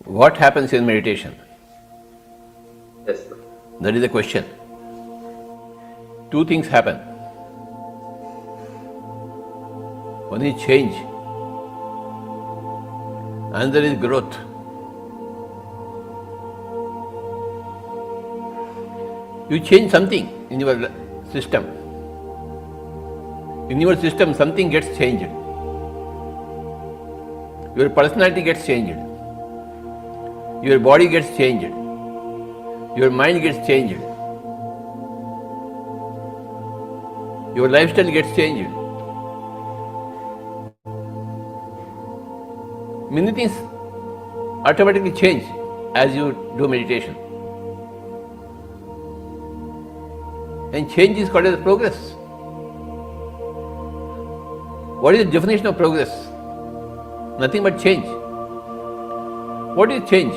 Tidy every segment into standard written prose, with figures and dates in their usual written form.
What happens in meditation? Yes, sir. That is the question. Two things happen. One is change, another is growth. You change something in your system. In your system, something gets changed. Your personality gets changed. Your body gets changed. Your mind gets changed. Your lifestyle gets changed. Many things automatically change as you do meditation. And change is called as progress. What is the definition of progress? Nothing but change. What is change?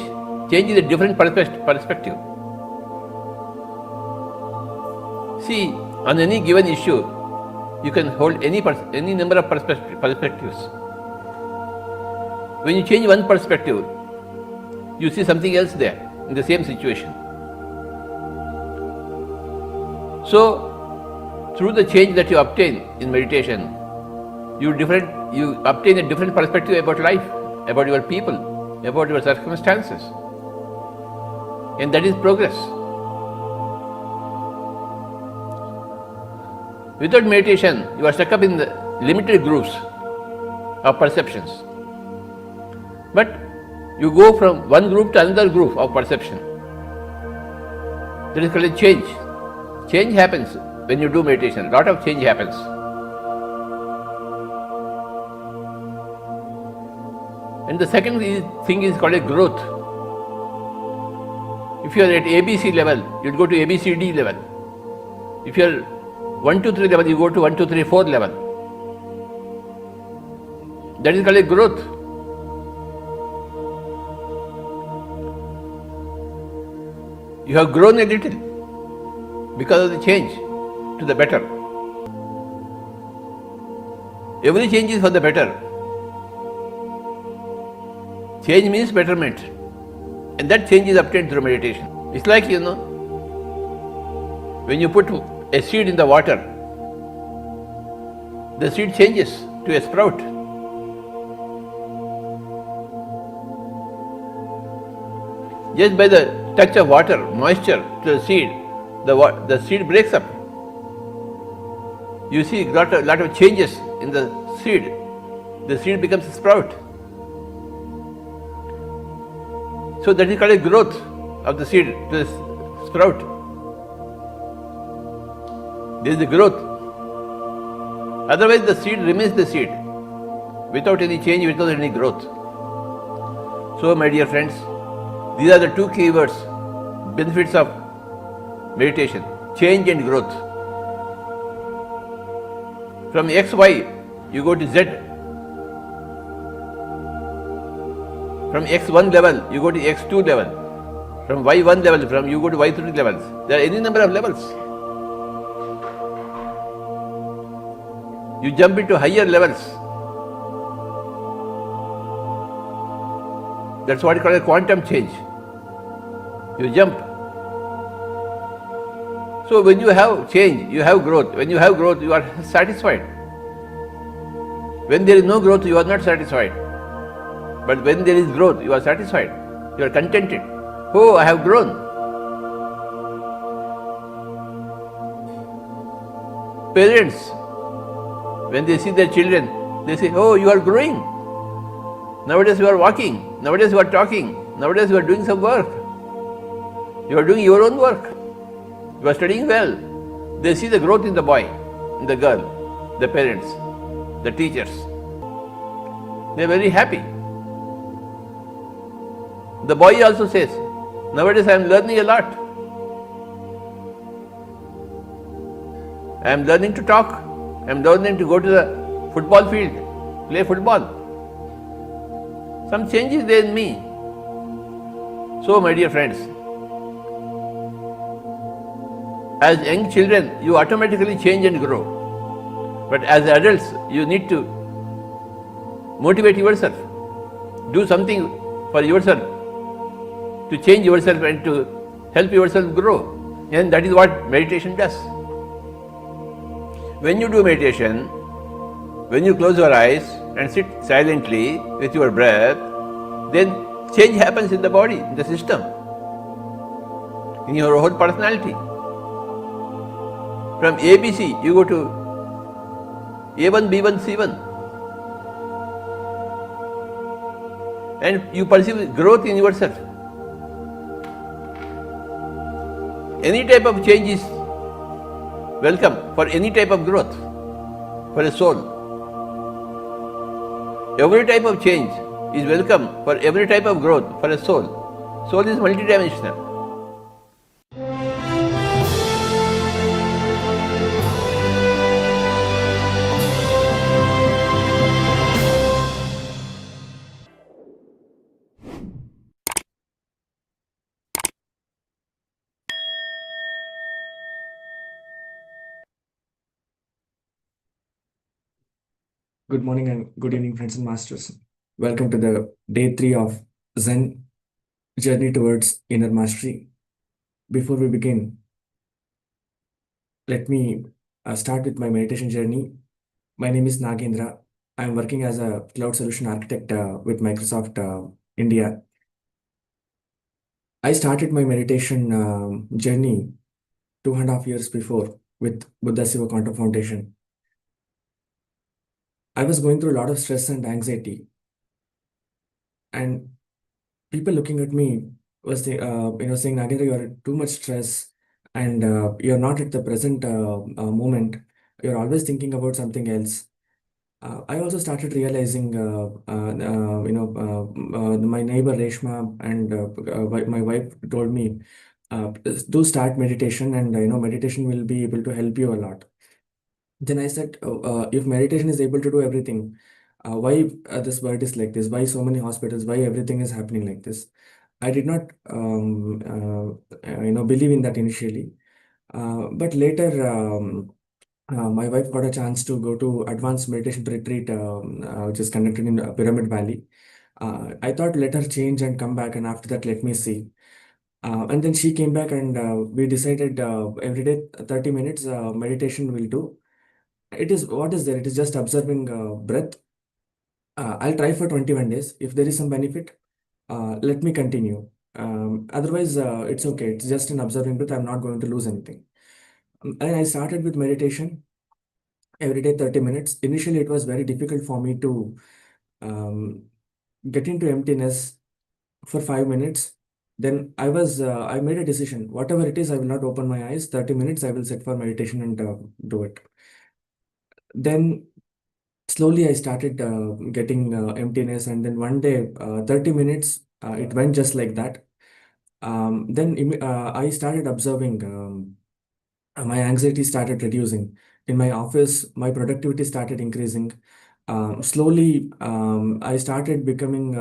Change is a different perspective. See, on any given issue, you can hold any number of perspectives. When you change one perspective, you see something else there in the same situation. So, through the change that you obtain in meditation, you obtain a different perspective about life, about your people, about your circumstances. And that is progress. Without meditation, you are stuck up in the limited groups of perceptions. But you go from one group to another group of perception. That is called a change. Change happens when you do meditation. A lot of change happens. And the second thing is called a growth. If you are at ABC level, you will go to ABCD level. If you are 1, 2, 3 level, you go to 1, 2, 3, 4 level. That is called a growth. You have grown a little because of the change to the better. Every change is for the better. Change means betterment. And that change is obtained through meditation. It's like, when you put a seed in the water, the seed changes to a sprout. Just by the touch of water, moisture to the seed, the seed breaks up. You see a lot of changes in the seed. The seed becomes a sprout. So that is called a growth of the seed to the sprout. There is a growth. Otherwise the seed remains the seed, without any change, without any growth. So my dear friends, these are the two keywords, benefits of meditation: change and growth. From XY, you go to Z. From X1 level, you go to X2 level. From Y1 level, you go to Y3 levels. There are any number of levels. You jump into higher levels. That's what is called a quantum change. You jump. So when you have change, you have growth. When you have growth, you are satisfied. When there is no growth, you are not satisfied. But when there is growth, you are satisfied. You are contented. Oh, I have grown. Parents, when they see their children, they say, oh, you are growing. Nowadays you are walking. Nowadays you are talking. Nowadays you are doing some work. You are doing your own work. You are studying well. They see the growth in the boy, in the girl, the parents, the teachers. They are very happy. The boy also says, nowadays I am learning a lot. I am learning to talk. I am learning to go to the football field, play football. Some change is there in me. So my dear friends, as young children, you automatically change and grow. But as adults, you need to motivate yourself. Do something for yourself to change yourself and to help yourself grow. And that is what meditation does. When you do meditation, when you close your eyes and sit silently with your breath, then change happens in the body, in the system, in your whole personality. From ABC, you go to A1, B1, C1. And you perceive growth in yourself. Any type of change is welcome for any type of growth, for a soul. Every type of change is welcome for every type of growth for a soul. Soul is multidimensional. Good morning and good evening, friends and masters. Welcome to the day 3 of ZEN Journey Towards Inner Mastery. Before we begin, let me start with my meditation journey. My name is Nagendra. I am working as a cloud solution architect with Microsoft India. I started my meditation journey 2.5 years before with Buddha Siva Quantum Foundation. I was going through a lot of stress and anxiety, and people looking at me was saying, Nagendra, you are too much stress, and you're not at the present moment. You're always thinking about something else. I also started realizing, my neighbor Reshma and my wife told me, do start meditation, and meditation will be able to help you a lot. Then I said, if meditation is able to do everything, why this world is like this? Why so many hospitals? Why everything is happening like this? I did not, believe in that initially. But later, my wife got a chance to go to advanced meditation retreat, which is conducted in Pyramid Valley. I thought let her change and come back, and after that, let me see. And then she came back, and we decided every day 30 minutes meditation will do. It is what is there? It is just observing breath. I'll try for 21 days. If there is some benefit, let me continue. Otherwise, it's okay. It's just an observing breath. I'm not going to lose anything. And I started with meditation every day 30 minutes. Initially, it was very difficult for me to um, get into emptiness for 5 minutes. Then I made a decision. Whatever it is, I will not open my eyes. 30 minutes, I will sit for meditation and do it. Then slowly I started getting emptiness, and then one day 30 minutes it went just like that. Then I started observing, my anxiety started reducing in my office. My productivity started increasing. Slowly I started becoming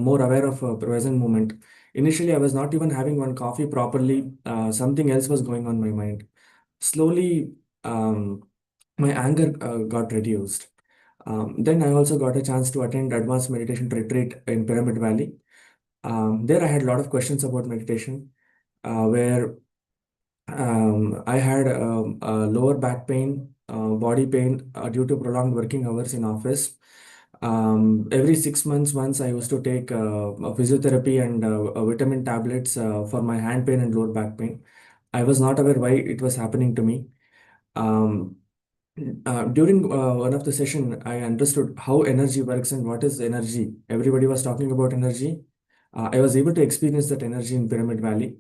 more aware of present moment. Initially I was not even having one coffee properly. Something else was going on my mind. Slowly my anger got reduced. Then I also got a chance to attend advanced meditation retreat in Pyramid Valley. There I had a lot of questions about meditation, where I had lower back pain, body pain due to prolonged working hours in office. Every 6 months once I used to take a physiotherapy and vitamin tablets for my hand pain and lower back pain. I was not aware why it was happening to me. Um, During one of the session, I understood how energy works and what is energy. Everybody was talking about energy. I was able to experience that energy in Pyramid Valley.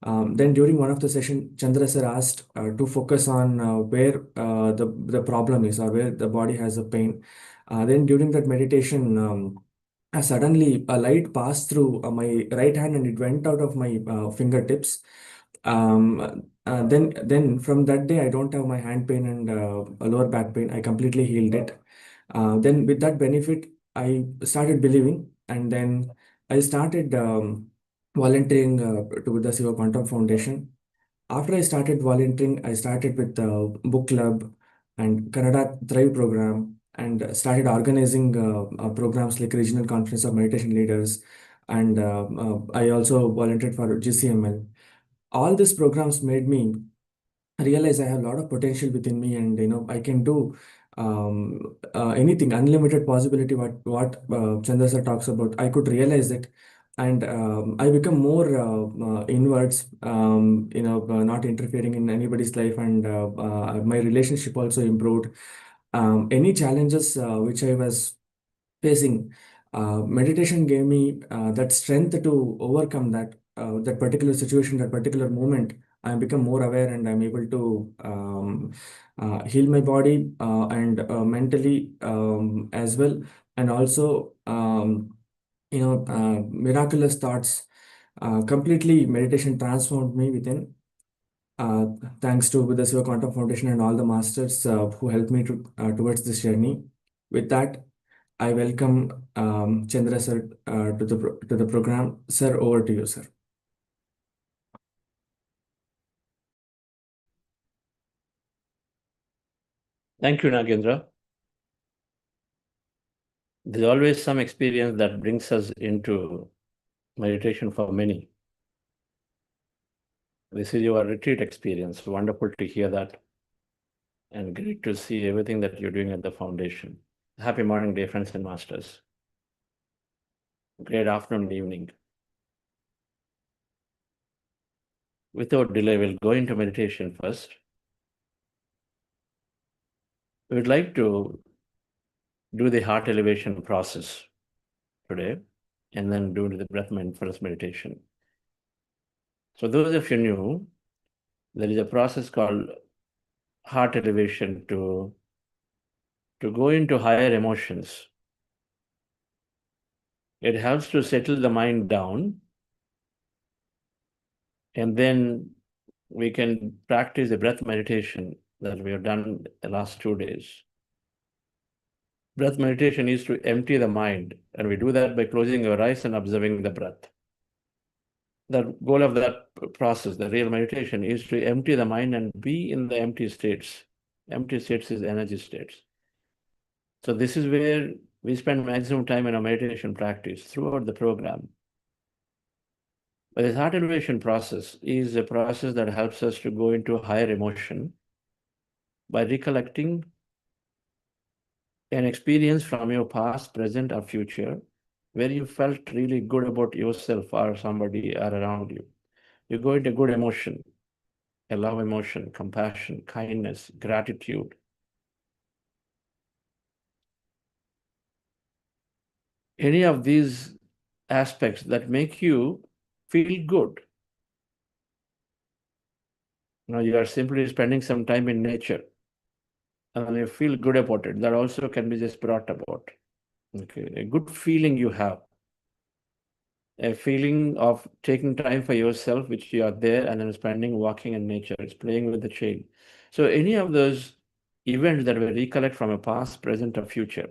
Then during one of the session, Chandra sir asked to focus on where the problem is, or where the body has a pain. Then during that meditation, suddenly a light passed through my right hand, and it went out of my fingertips. Then from that day, I don't have my hand pain and lower back pain. I completely healed it. Then with that benefit, I started believing, and then I started volunteering to the Siva Quantum Foundation. After I started volunteering, I started with the book club and Kannada Thrive program, and started organizing programs like Regional Conference of Meditation Leaders, and I also volunteered for GCML. All these programs made me realize I have a lot of potential within me, and I can do anything, unlimited possibility. What Chandra sir talks about, I could realize it, and I become more inwards. Not interfering in anybody's life, and my relationship also improved. Any challenges which I was facing, meditation gave me that strength to overcome that particular situation, that particular moment. I become more aware, and I'm able to heal my body, and mentally, as well. And also, miraculous thoughts. Completely, meditation transformed me within. Uh, Thanks to the Siva Quantum Foundation and all the masters who helped me towards this journey. With that, I welcome Chandra sir to the program. Sir, over to you, sir. Thank you, Nagendra. There's always some experience that brings us into meditation for many. This is your retreat experience. Wonderful to hear that. And great to see everything that you're doing at the foundation. Happy morning, dear friends and masters. Great afternoon, evening. Without delay, we'll go into meditation first. We would like to do the heart elevation process today, and then do the breath mindfulness meditation. So those of you new, there is a process called heart elevation to go into higher emotions. It helps to settle the mind down, and then we can practice the breath meditation that we have done the last 2 days. Breath meditation is to empty the mind, and we do that by closing our eyes and observing the breath. The goal of that process, the real meditation, is to empty the mind and be in the empty states. Empty states is energy states. So this is where we spend maximum time in our meditation practice throughout the program. But this heart elevation process is a process that helps us to go into higher emotion by recollecting an experience from your past, present, or future where you felt really good about yourself or somebody or around you. You go into good emotion, a love emotion, compassion, kindness, gratitude. Any of these aspects that make you feel good. You are simply spending some time in nature and you feel good about it. That also can be just brought about. Okay, a good feeling you have, a feeling of taking time for yourself, which you are there and then spending walking in nature, it's playing with the child. So any of those events that we recollect from a past, present, or future,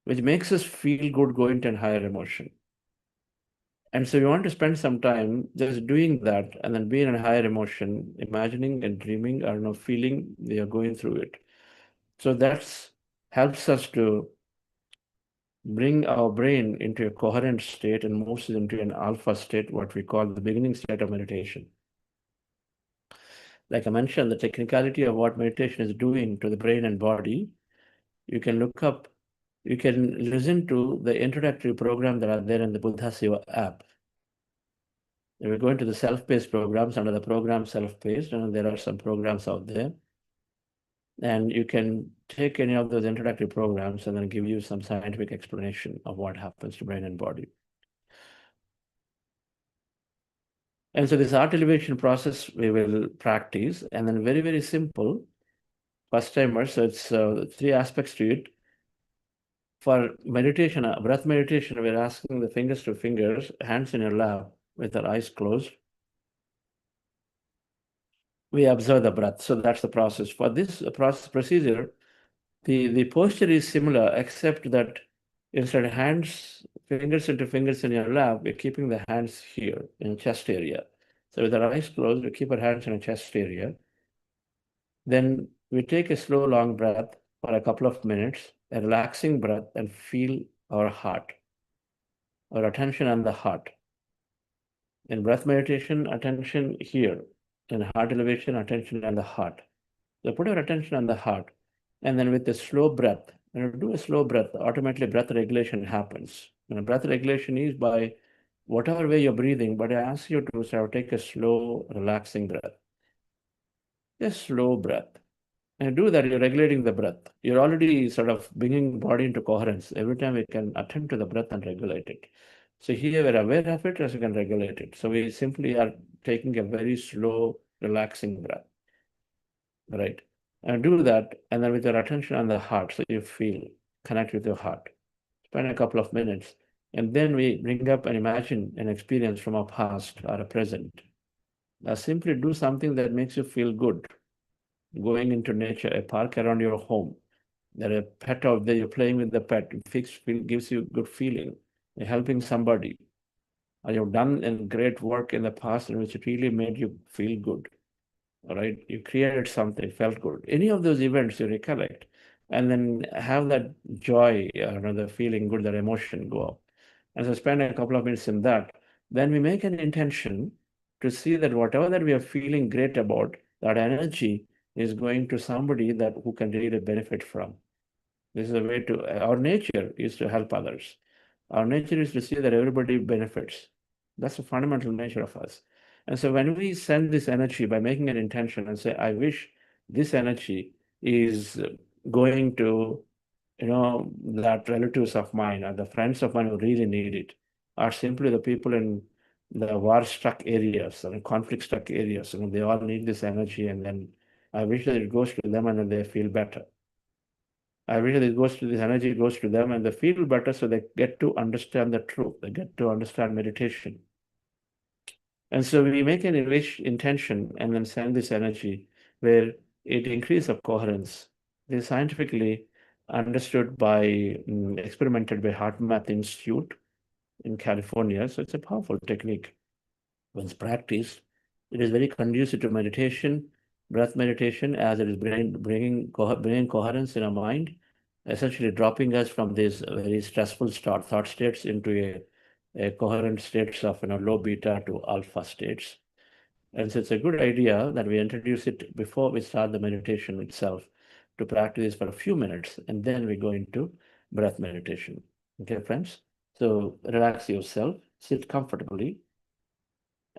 which makes us feel good, going to a higher emotion. And so you want to spend some time just doing that and then being in a higher emotion, imagining and dreaming or feeling they are going through it. So that helps us to bring our brain into a coherent state and moves it into an alpha state, what we call the beginning state of meditation. Like I mentioned, the technicality of what meditation is doing to the brain and body, you can look up, you can listen to the introductory program that are there in the Buddha Siva app. If we go into the self-paced programs, under the program self-paced, and there are some programs out there. And you can take any of those introductory programs and then give you some scientific explanation of what happens to brain and body. And so this heart elevation process we will practice, and then very, very simple, first timers. So it's 3 aspects to it. For meditation, breath meditation, we're asking the fingers to fingers, hands in your lap with our eyes closed. We observe the breath. So that's the process. For this procedure, the posture is similar, except that instead of fingers into fingers in your lap, we're keeping the hands here in the chest area. So with our eyes closed, we keep our hands in the chest area. Then we take a slow, long breath for a couple of minutes, a relaxing breath, and feel our heart. our attention on the heart. In breath meditation, attention here. In heart elevation, attention on the heart. So put your attention on the heart, and then with a slow breath, when you do a slow breath, automatically breath regulation happens. And breath regulation is by whatever way you're breathing, but I ask you to sort of take a slow, relaxing breath. Just slow breath. And do that, you're regulating the breath. You're already sort of bringing body into coherence. Every time we can attend to the breath and regulate it. So here we're aware of it as we can regulate it. So we simply are taking a very slow, relaxing breath. Right. And do that, and then with your attention on the heart, so you feel, connect with your heart. Spend a couple of minutes, and then we bring up and imagine an experience from a past or a present. Now simply do something that makes you feel good. Going into nature, a park around your home. There a pet out there, you're playing with the pet, it gives you good feeling. You're helping somebody. Or you've done a great work in the past in which it really made you feel good. All right, you created something, felt good. Any of those events you recollect, and then have that joy, the feeling good, that emotion go up. And so spend a couple of minutes in that. Then we make an intention to see that whatever that we are feeling great about, that energy is going to somebody that who can really benefit from. This is a way to, our nature is to help others. Our nature is to see that everybody benefits. That's the fundamental nature of us. And so when we send this energy by making an intention and say, I wish this energy is going to, that relatives of mine or the friends of mine who really need it, or simply the people in the war-struck areas or conflict-struck areas, they all need this energy, and then I wish that it goes to them and then they feel better. I wish that this energy goes to them and they feel better, so they get to understand the truth. They get to understand meditation. And so we make an intention and then send this energy where it increases of coherence. This is scientifically understood by, experimented by HeartMath Institute in California. So it's a powerful technique. When it's practiced, it is very conducive to meditation, breath meditation, as it is bringing coherence in our mind, essentially dropping us from these very stressful thought states into a coherent states of low beta to alpha states. And so it's a good idea that we introduce it before we start the meditation itself, to practice for a few minutes, and then we go into breath meditation. Okay, friends? So relax yourself, sit comfortably.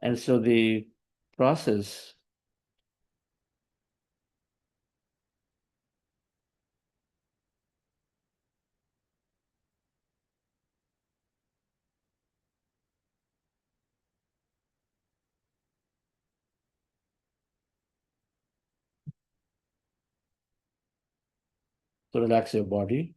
And so the process to relax your body.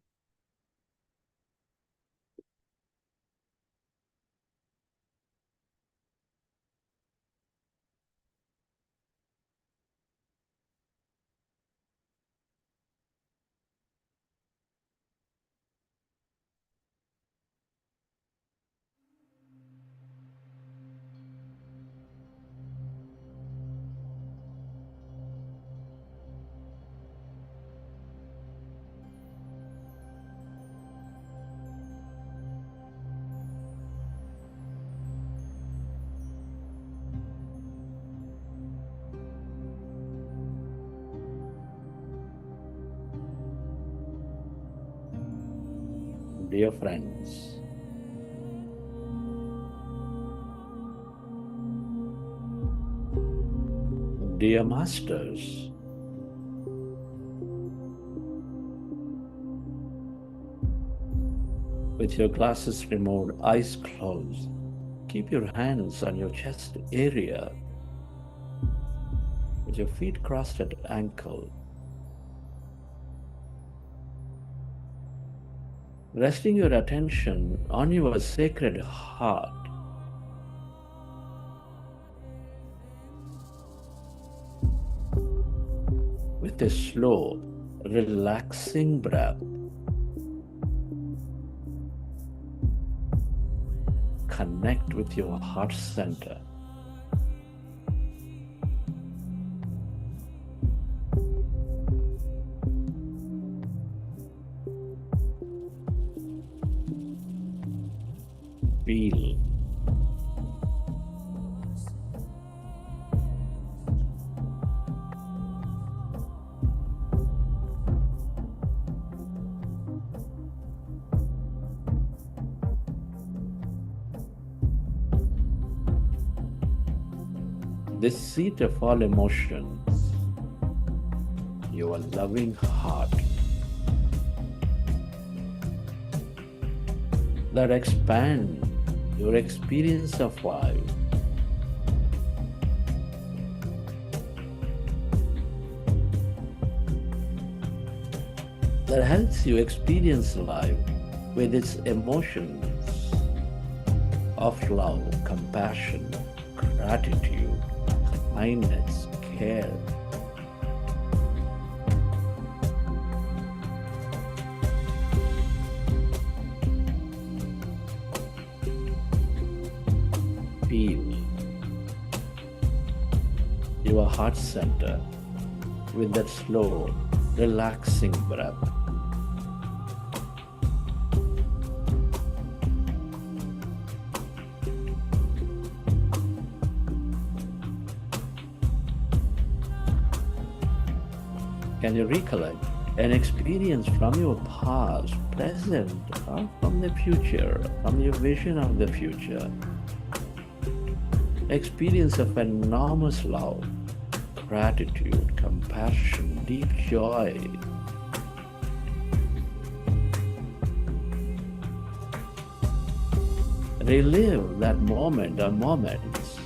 Dear friends, dear masters, with your glasses removed, eyes closed, keep your hands on your chest area, with your feet crossed at ankle. Resting your attention on your sacred heart. With a slow, relaxing breath. Connect with your heart center. Feel. This seat of all emotions, your loving heart, that expand your experience of life. That helps you experience life with its emotions of love, compassion, gratitude, kindness, care. Feel your heart center with that slow, relaxing breath. Can you recollect an experience from your past, present, or from the future, from your vision of the future? Experience of enormous love, gratitude, compassion, deep joy. Relive that moment or moments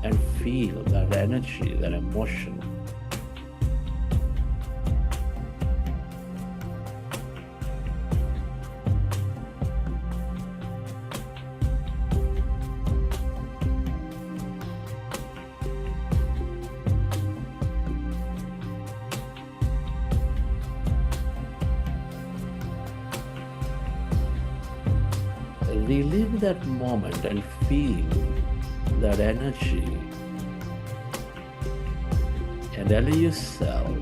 and feel that energy, that emotion. Relive that moment and feel that energy, and allow yourself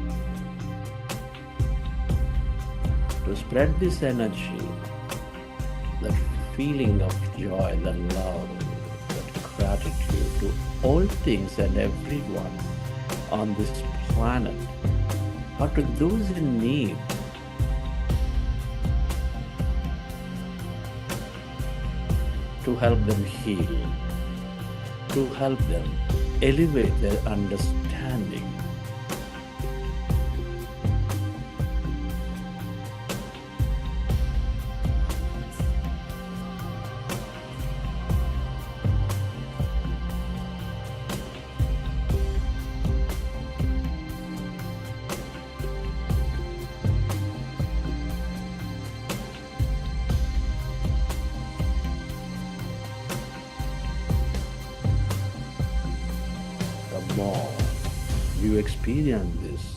to spread this energy, that feeling of joy, that love, that gratitude to all things and everyone on this planet, or to those in need. To help them heal, to help them elevate their understanding. The more you experience these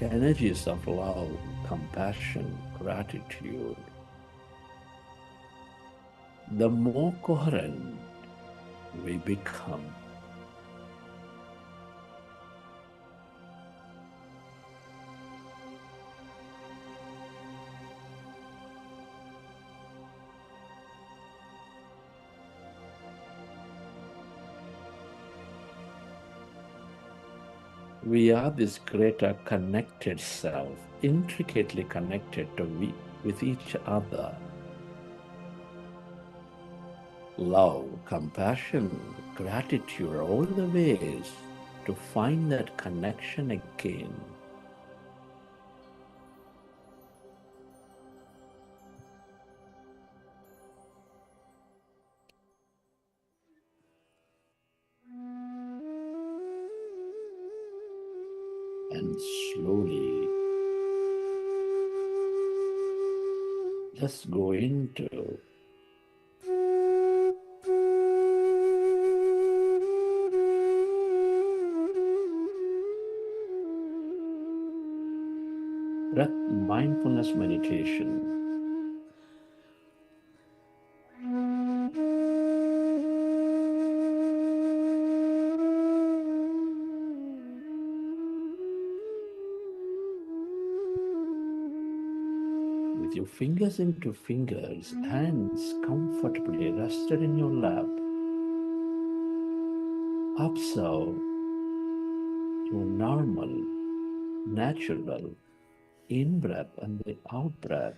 energies of love, compassion, gratitude, the more coherent we become. We are this greater connected self, intricately connected with each other. Love, compassion, gratitude are all the ways to find that connection again. And slowly, let's go into breath mindfulness meditation. With your fingers into fingers, hands comfortably rested in your lap. Observe your normal, natural in-breath and the out-breath.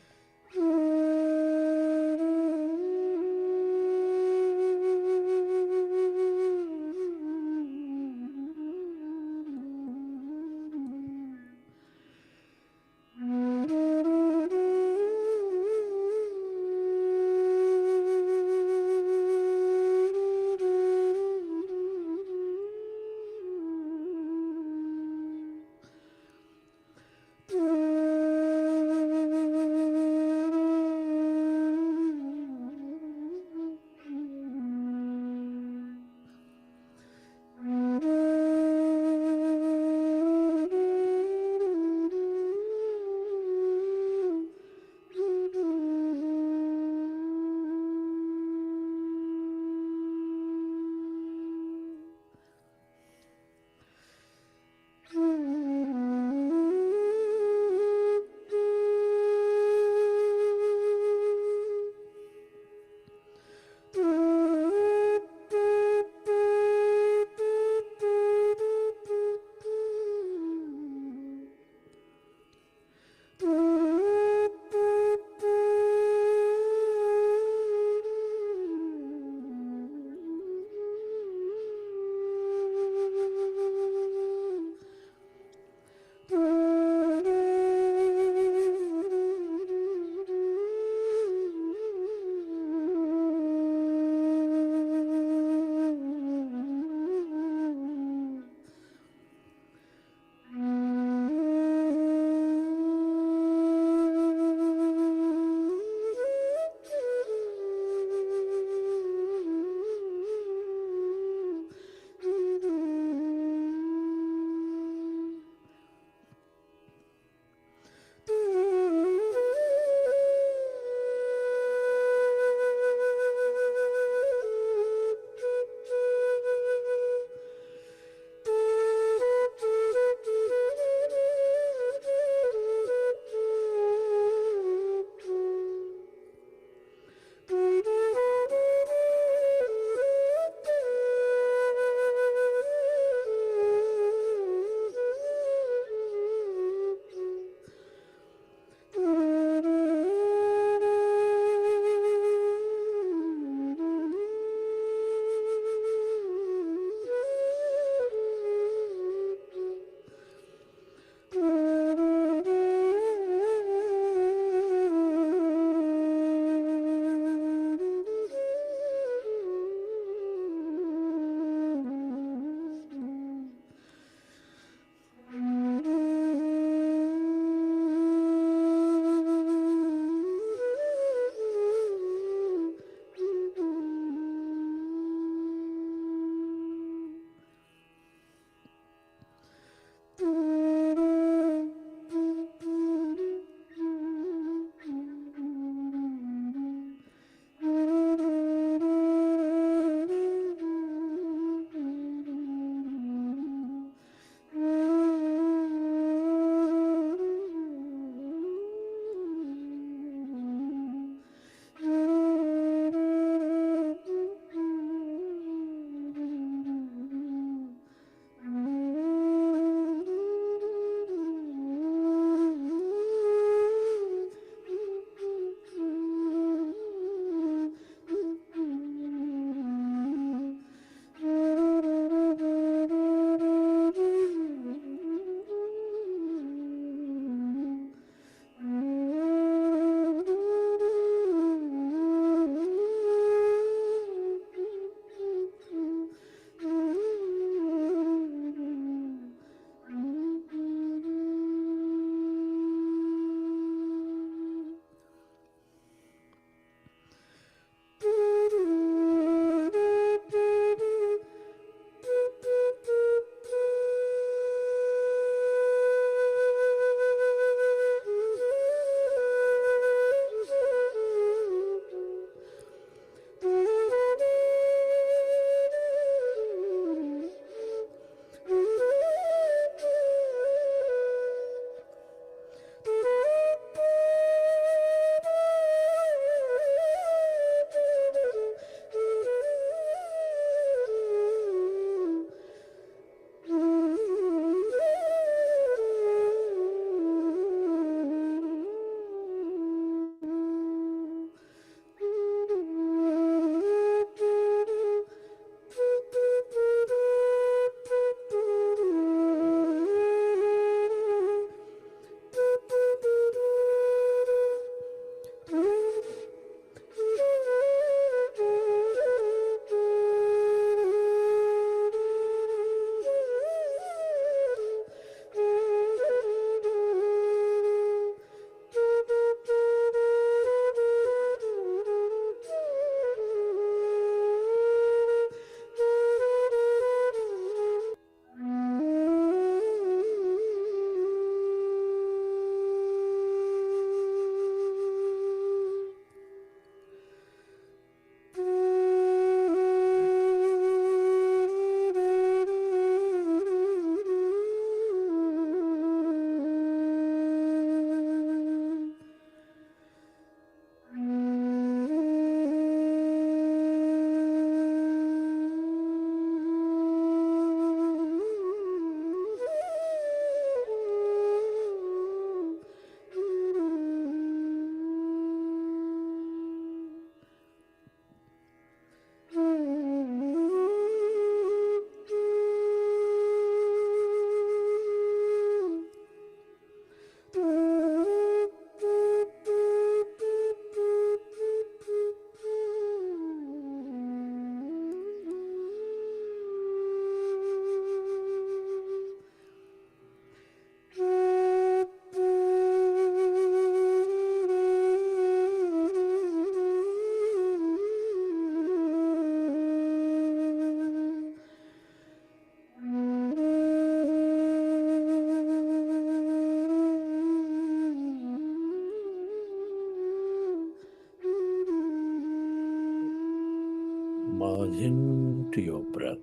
Merge into your breath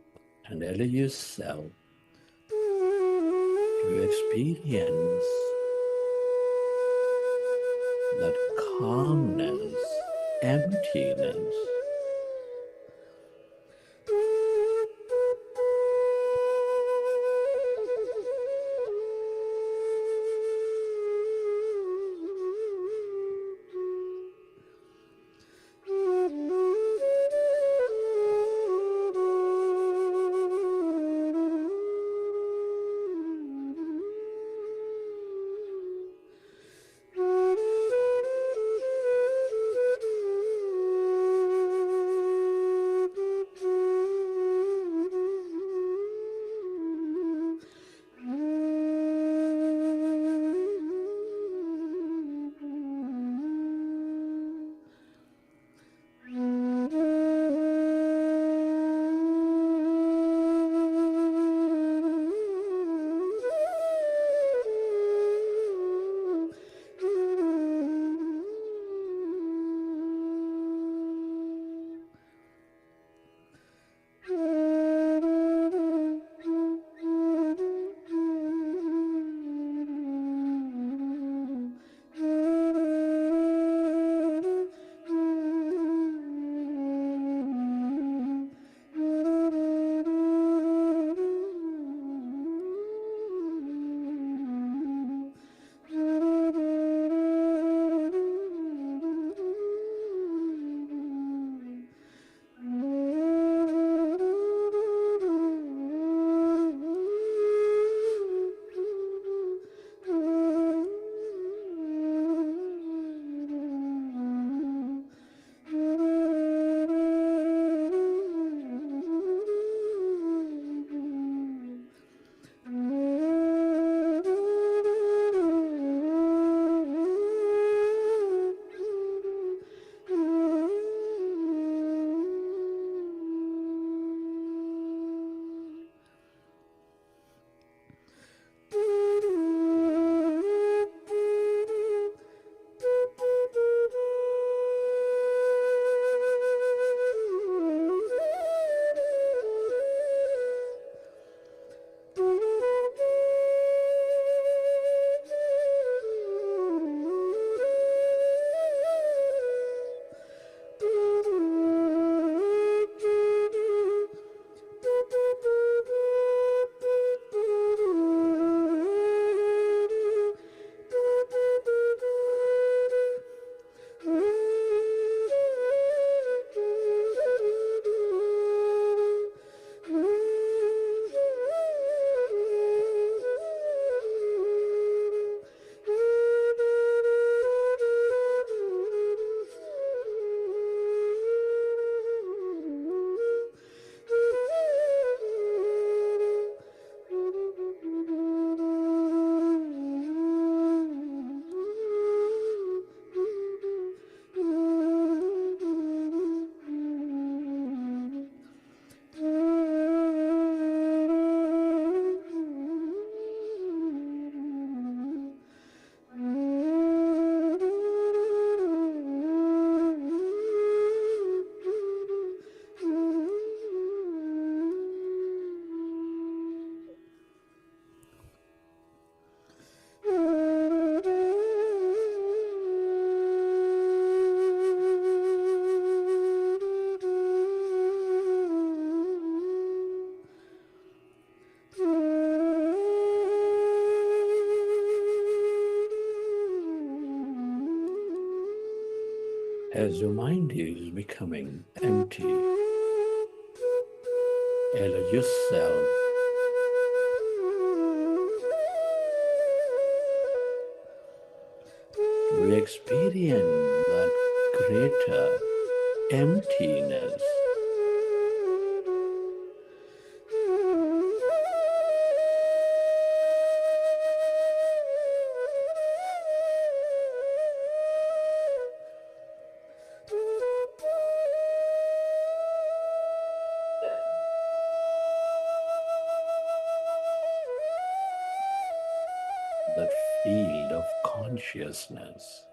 and allow yourself to experience that calmness, emptiness. As your mind is becoming empty, allow yourself to experience that greater emptiness. That field of consciousness.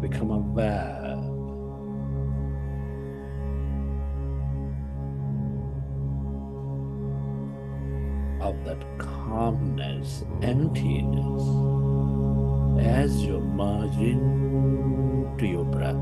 become aware of that calmness, emptiness, as you merge into your breath.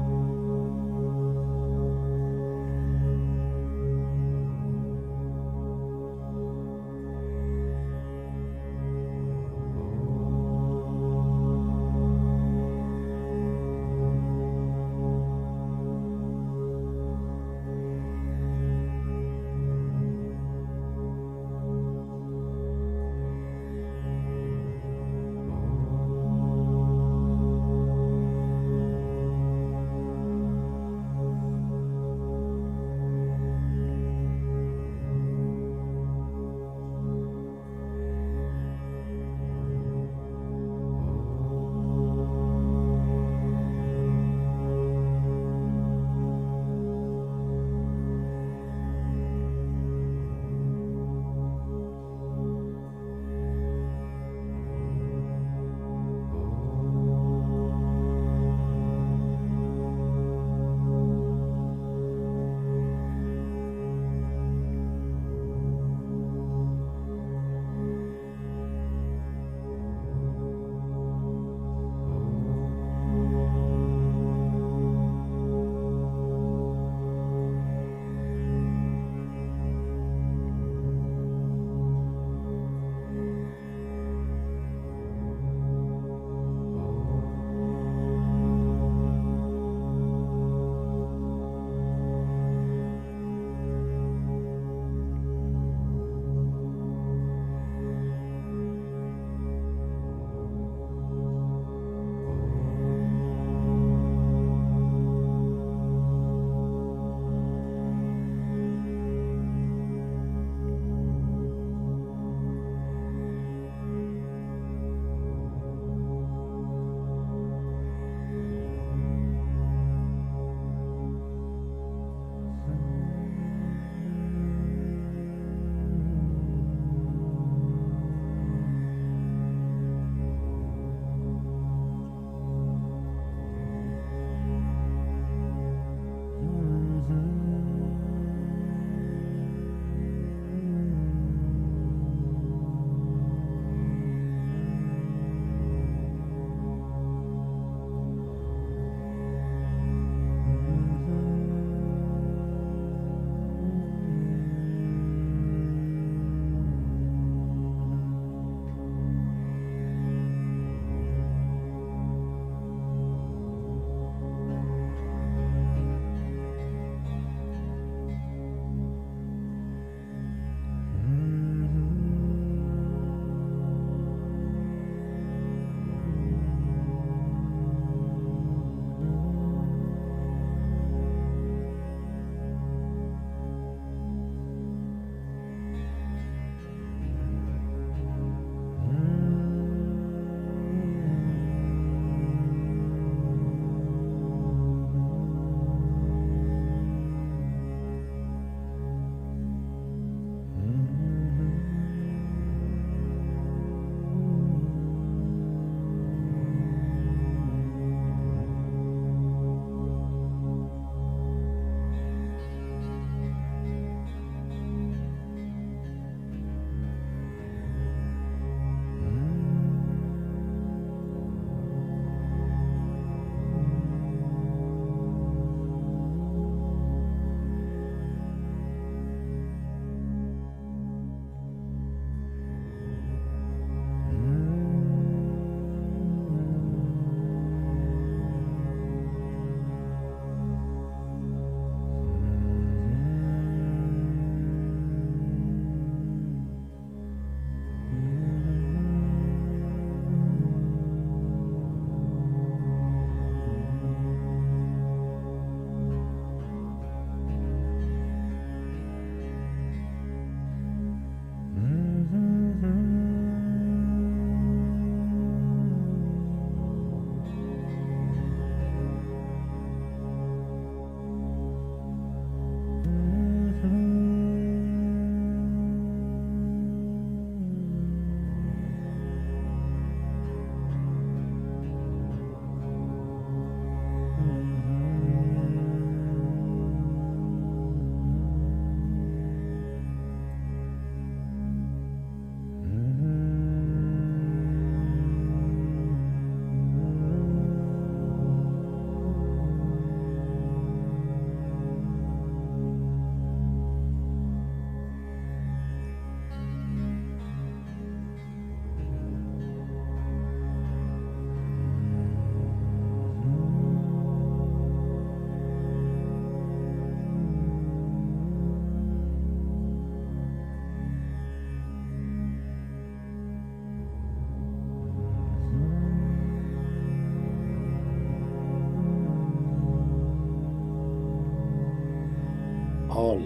all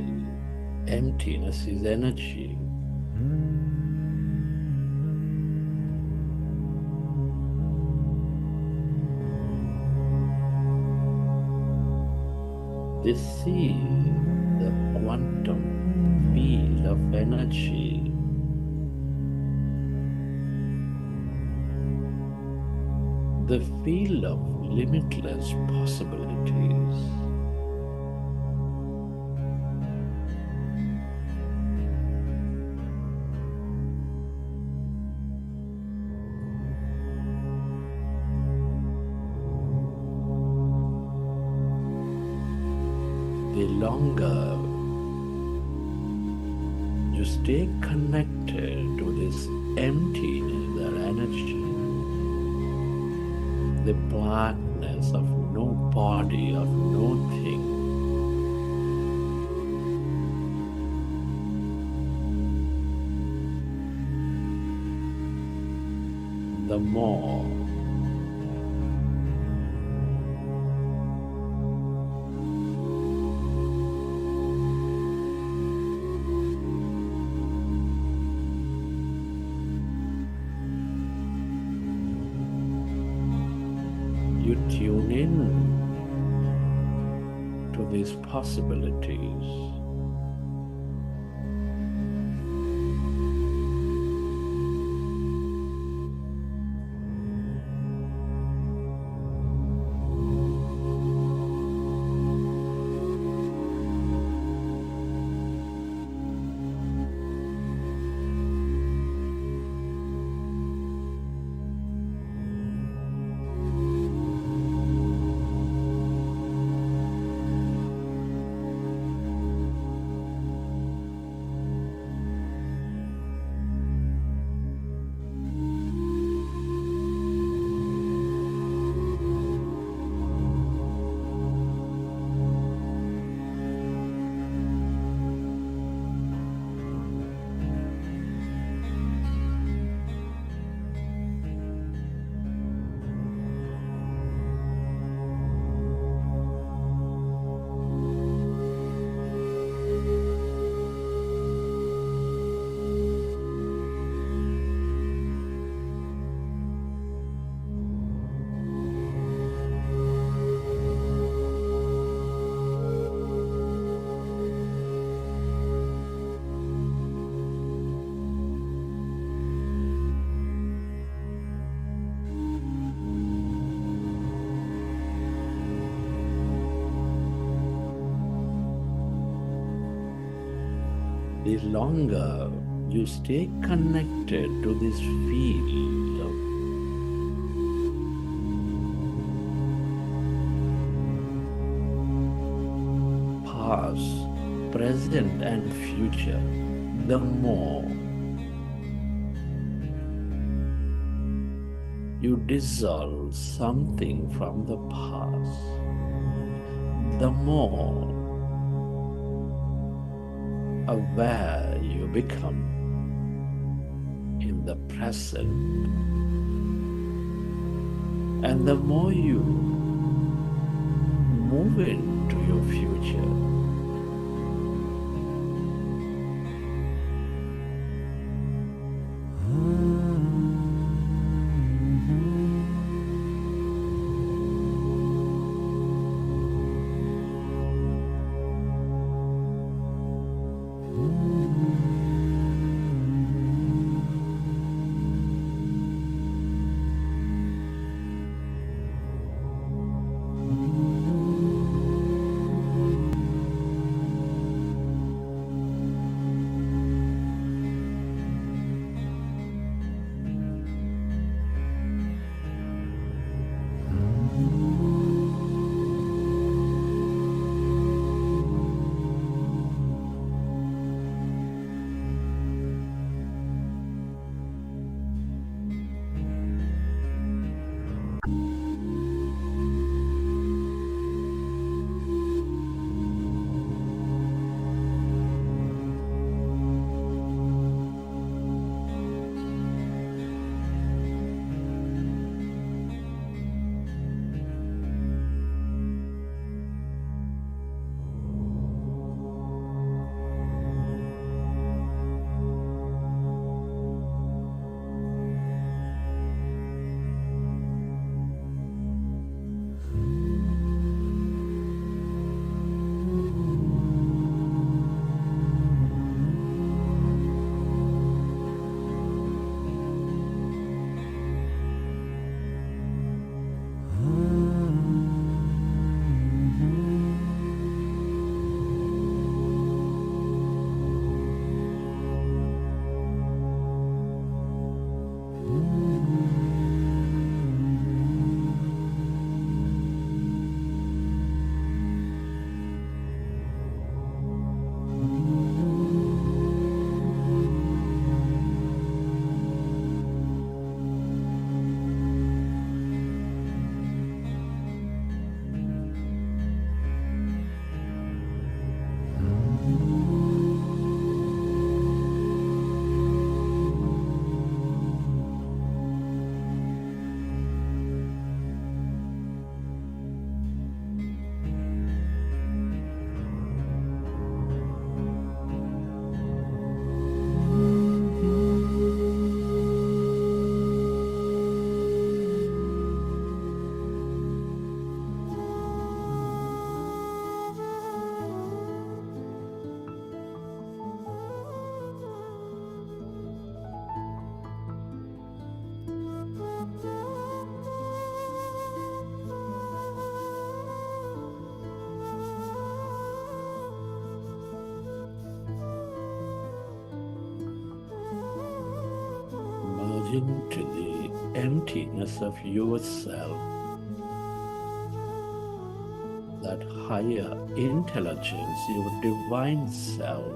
emptiness is energy. This is the quantum field of energy. The field of limitless possibilities. The longer you stay connected to this emptiness or energy, the blackness of no body, of no thing, the more you tune in to these possibilities. The longer you stay connected to this field of past, present, and future, the more you dissolve something from the past, the more aware you become in the present, and the more you move into your future. into the emptiness of yourself, that higher intelligence, your divine self.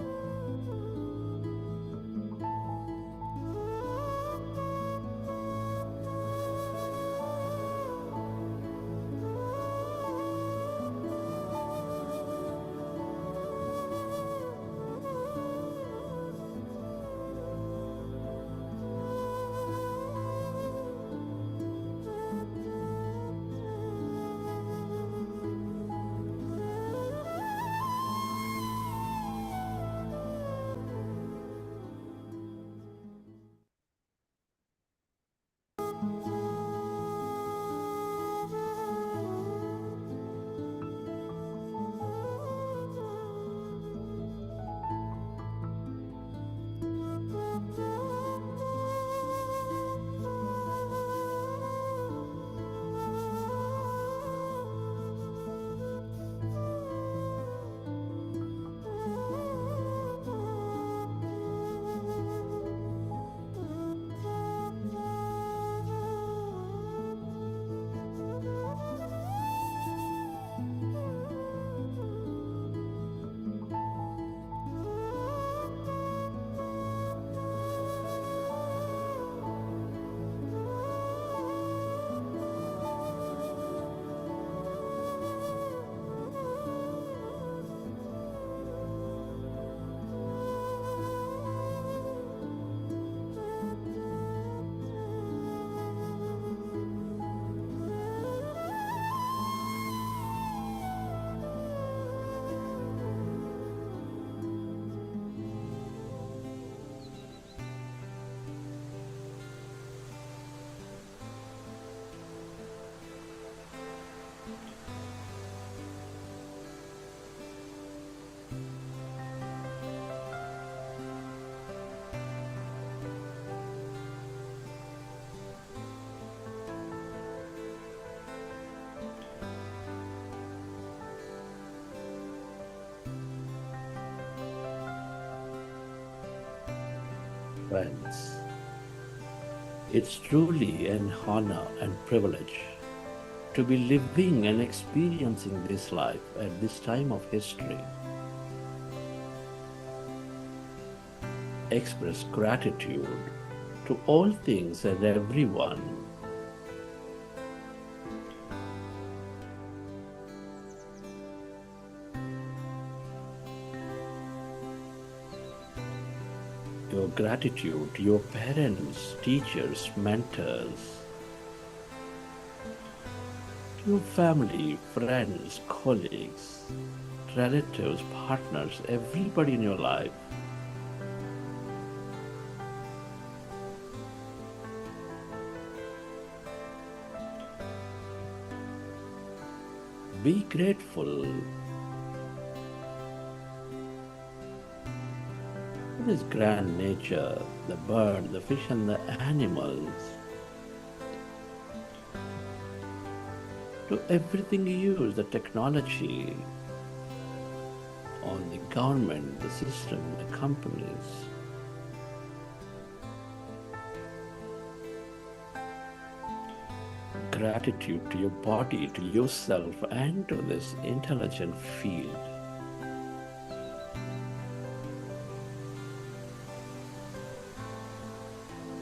Friends, it's truly an honor and privilege to be living and experiencing this life at this time of history. Express gratitude to all things and everyone. Your gratitude to your parents, teachers, mentors, to your family, friends, colleagues, relatives, partners, everybody in your life. Be grateful for this grand nature, the bird, the fish, and the animals, to everything you use, the technology, on the government, the system, the companies. Gratitude to your body, to yourself, and to this intelligent field.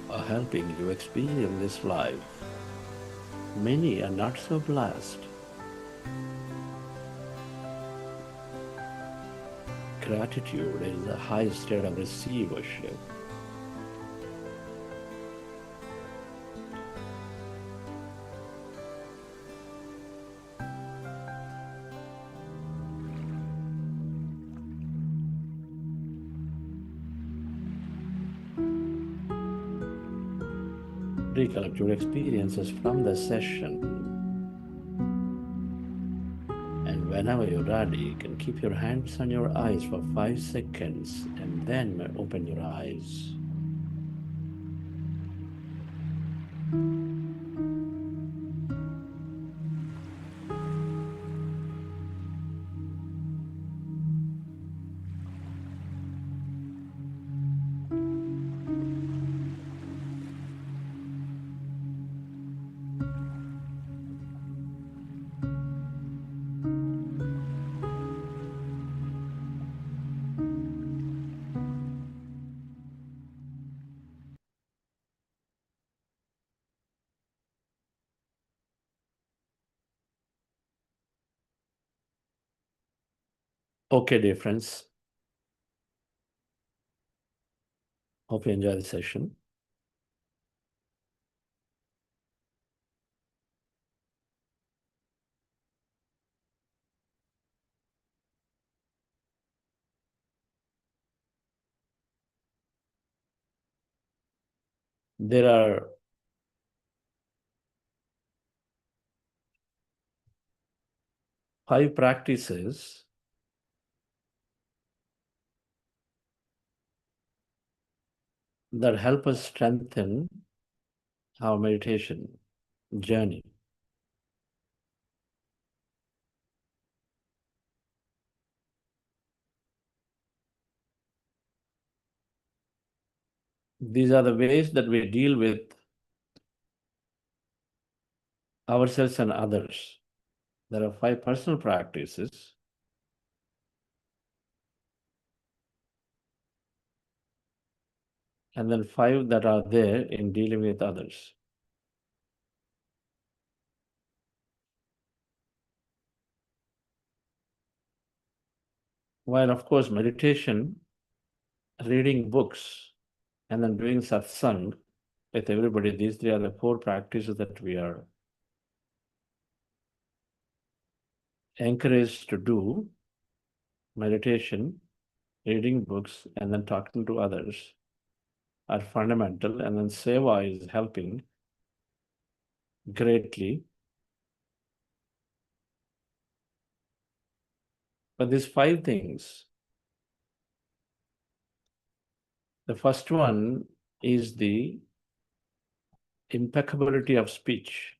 Are helping you experience this life. Many are not so blessed. Gratitude is the highest state of receivership. Recollect your experiences from the session. And whenever you're ready, you can keep your hands on your eyes for 5 seconds and then open your eyes. Okay, dear friends. Hope you enjoy the session. There are 5 practices that help us strengthen our meditation journey. These are the ways that we deal with ourselves and others. There are 5 personal practices. And then 5 that are there in dealing with others. While, of course, meditation, reading books, and then doing satsang with everybody, these 3 are the 4 practices that we are encouraged to do. Meditation, reading books, and then talking to others are fundamental, and then seva is helping greatly. But these 5 things, the first one is the impeccability of speech.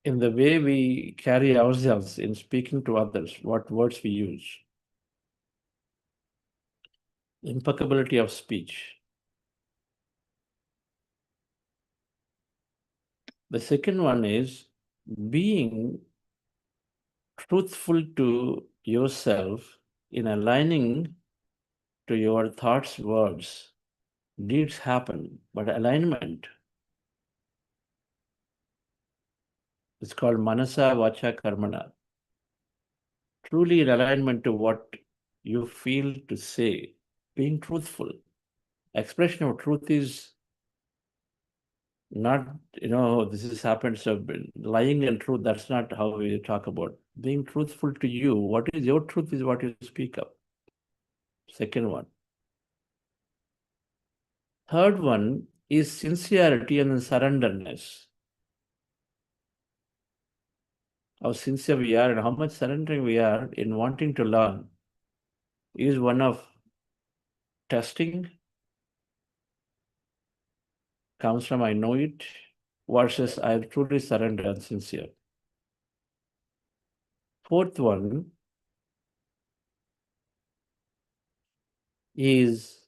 In the way we carry ourselves in speaking to others, what words we use. Impeccability of speech. The second one is being truthful to yourself in aligning to your thoughts, words. Deeds happen, but alignment. It's called manasa vacha karmana. Truly in alignment to what you feel to say, being truthful. Expression of truth is not, this has happened, so lying and truth, that's not how we talk about. Being truthful to you, what is your truth is what you speak of. Second one. Third one is sincerity and surrenderness. How sincere we are and how much surrendering we are in wanting to learn is one of testing, comes from I know it, versus I truly surrender and sincere. Fourth one is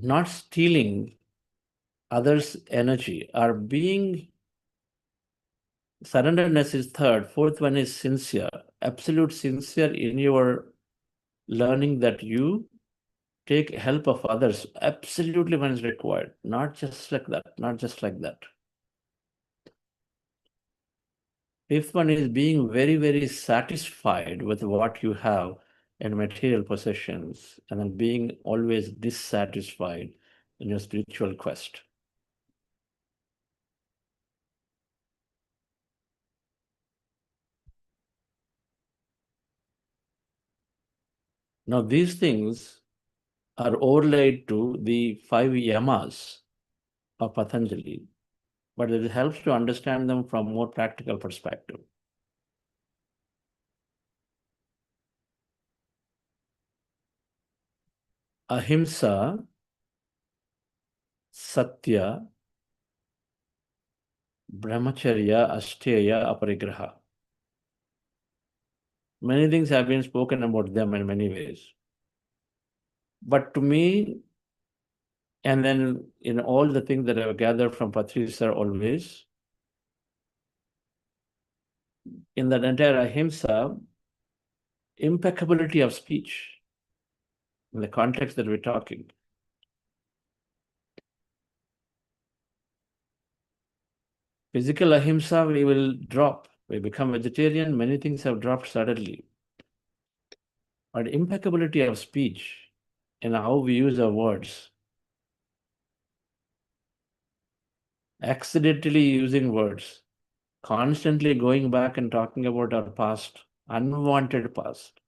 not stealing others' energy or being. Surrenderness is third. Fourth one is sincere, absolute sincere in your learning that you take help of others absolutely when it's required, not just like that, not just like that. Fifth one is being very, very satisfied with what you have in material possessions, and then being always dissatisfied in your spiritual quest. Now, these things are overlaid to the 5 yamas of Patanjali, but it helps to understand them from more practical perspective. Ahimsa, Satya, Brahmacharya, Asteya, Aparigraha. Many things have been spoken about them in many ways. But to me, and then in all the things that I've gathered from Patriji sir always, in that entire Ahimsa, impeccability of speech in the context that we're talking. Physical ahimsa we will drop. We become vegetarian, many things have dropped suddenly. But impeccability of speech and how we use our words, accidentally using words, constantly going back and talking about our past, unwanted past,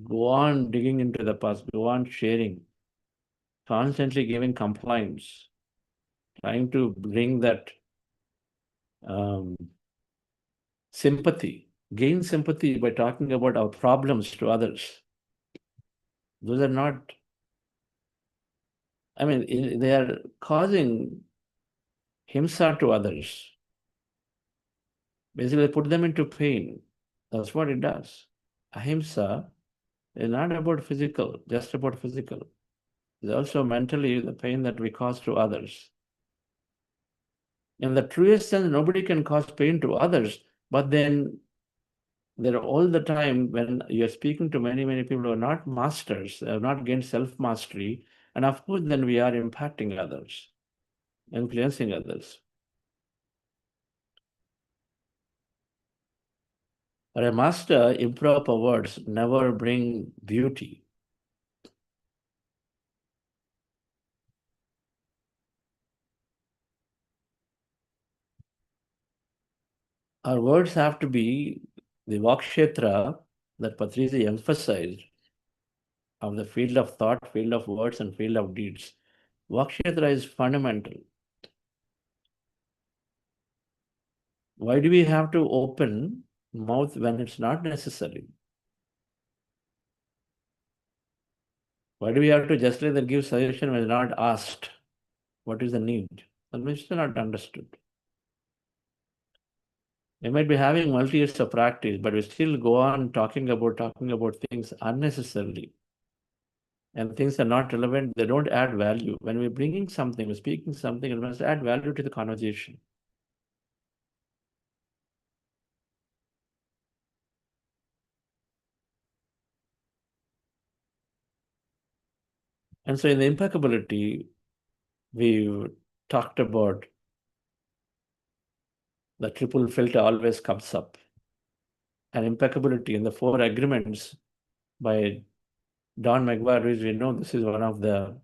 go on digging into the past, go on sharing, constantly giving complaints, trying to bring that sympathy, gain sympathy by talking about our problems to others. Those are not, I mean, they are causing himsa to others. Basically, put them into pain. That's what it does. Ahimsa is not about physical, just about physical. It's also mentally the pain that we cause to others. In the truest sense, nobody can cause pain to others, but then there are all the time when you're speaking to many, many people who are not masters, have not gained self-mastery, and of course, then we are impacting others, influencing others. For a master, improper words never bring beauty. Our words have to be the Vakshetra that Patriji emphasized of the field of thought, field of words, and field of deeds. Vakshetra is fundamental. Why do we have to open mouth when it's not necessary? Why do we have to just either give suggestion when not asked? What is the need? That means it's not understood. We might be having multi-years of practice, but we still go on talking about things unnecessarily. And things are not relevant, they don't add value. When we're bringing something, we're speaking something, it must add value to the conversation. And so in the impeccability, we talked about the triple filter always comes up. And impeccability in the 4 agreements by Don McGuire, we know this is one of the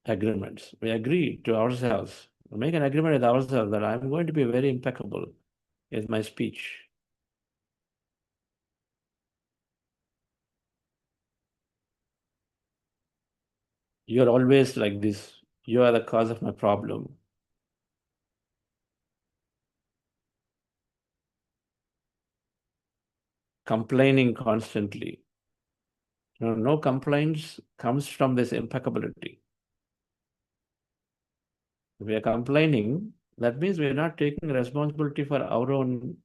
agreements. We agree to ourselves, we make an agreement with ourselves that I'm going to be very impeccable with my speech. You're always like this. You are the cause of my problem. Complaining constantly. No complaints comes from this impeccability. If we are complaining, that means we are not taking responsibility for our own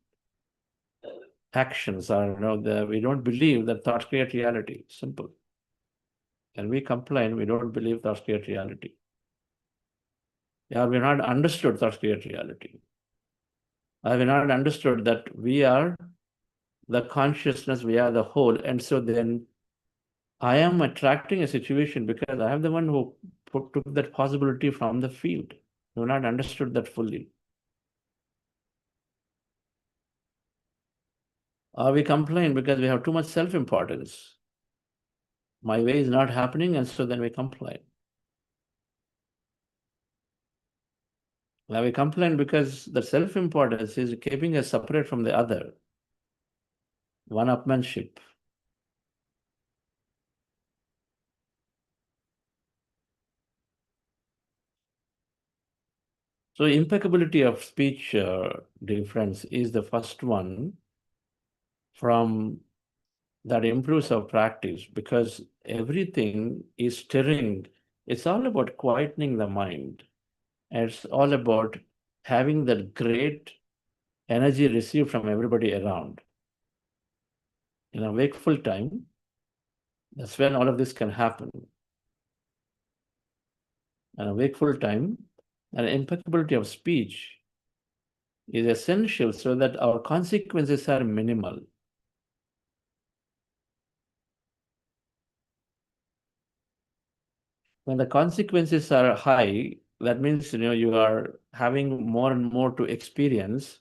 actions. Or we don't believe that thoughts create reality. Simple. And we complain, we don't believe thoughts create reality. Or we not understood thoughts create reality. Or we not understood that we are the consciousness, we are the whole. And so then I am attracting a situation because I am the one who took that possibility from the field. We have not understood that fully. Or we complain because we have too much self-importance. My way is not happening, and so then we complain. Now we complain because the self-importance is keeping us separate from the other. One-upmanship. So impeccability of speech, dear friends, is the first one from that improves our practice, because everything is stirring. It's all about quietening the mind. And it's all about having that great energy received from everybody around. In a wakeful time, that's when all of this can happen. And a wakeful time, and impeccability of speech is essential so that our consequences are minimal. When the consequences are high, that means you are having more and more to experience.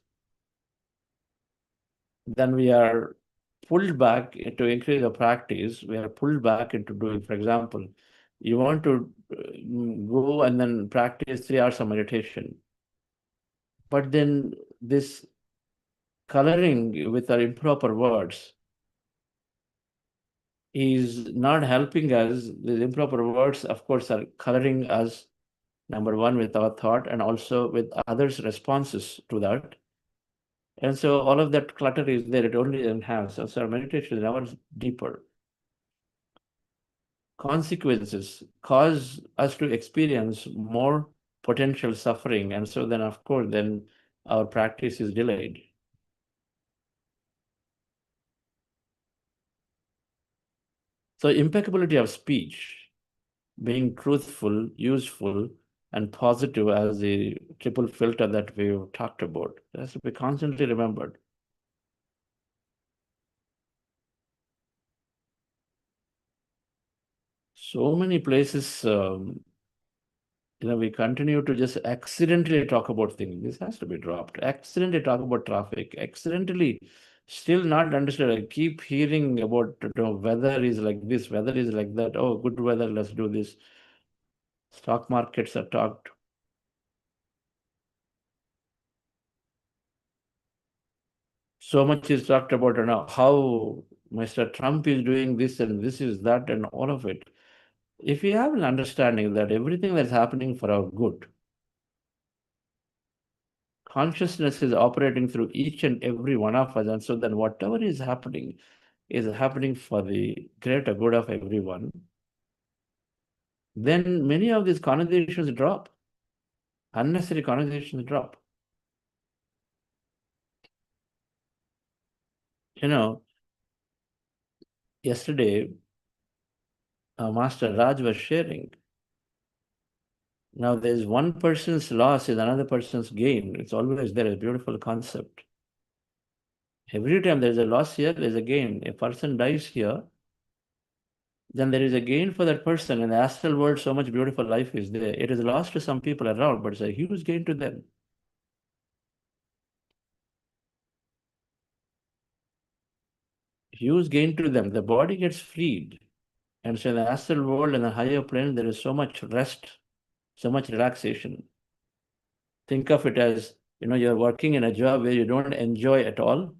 Then we are pulled back to increase the practice. We are pulled back into doing, for example, you want to go and then practice 3 hours of meditation. But then this coloring with our improper words is not helping us. The improper words, of course, are coloring us, number one, with our thought and also with others' responses to that. And so all of that clutter is there, it only enhances. So our meditation is never deeper. Consequences cause us to experience more potential suffering. And so then, of course, then our practice is delayed. So impeccability of speech, being truthful, useful, and positive as the triple filter that we've talked about, has to be constantly remembered. So many places, we continue to just accidentally talk about things. This has to be dropped. Accidentally talk about traffic. Accidentally, still not understood. I keep hearing about weather is like this, weather is like that. Oh, good weather, let's do this. Stock markets are talked. So much is talked about how Mr. Trump is doing this and this is that and all of it. If you have an understanding that everything that's happening for our good, consciousness is operating through each and every one of us, and so then whatever is happening for the greater good of everyone, then many of these conversations drop. Unnecessary conversations drop. Yesterday, Master Raj was sharing. Now, there's one person's loss is another person's gain. It's always there, a beautiful concept. Every time there's a loss here, there's a gain. A person dies here, then there is a gain for that person. In the astral world, so much beautiful life is there. It is lost to some people around, but it's a huge gain to them. Huge gain to them. The body gets freed. And so in the astral world and the higher plane, there is so much rest, so much relaxation. Think of it as, you're working in a job where you don't enjoy at all.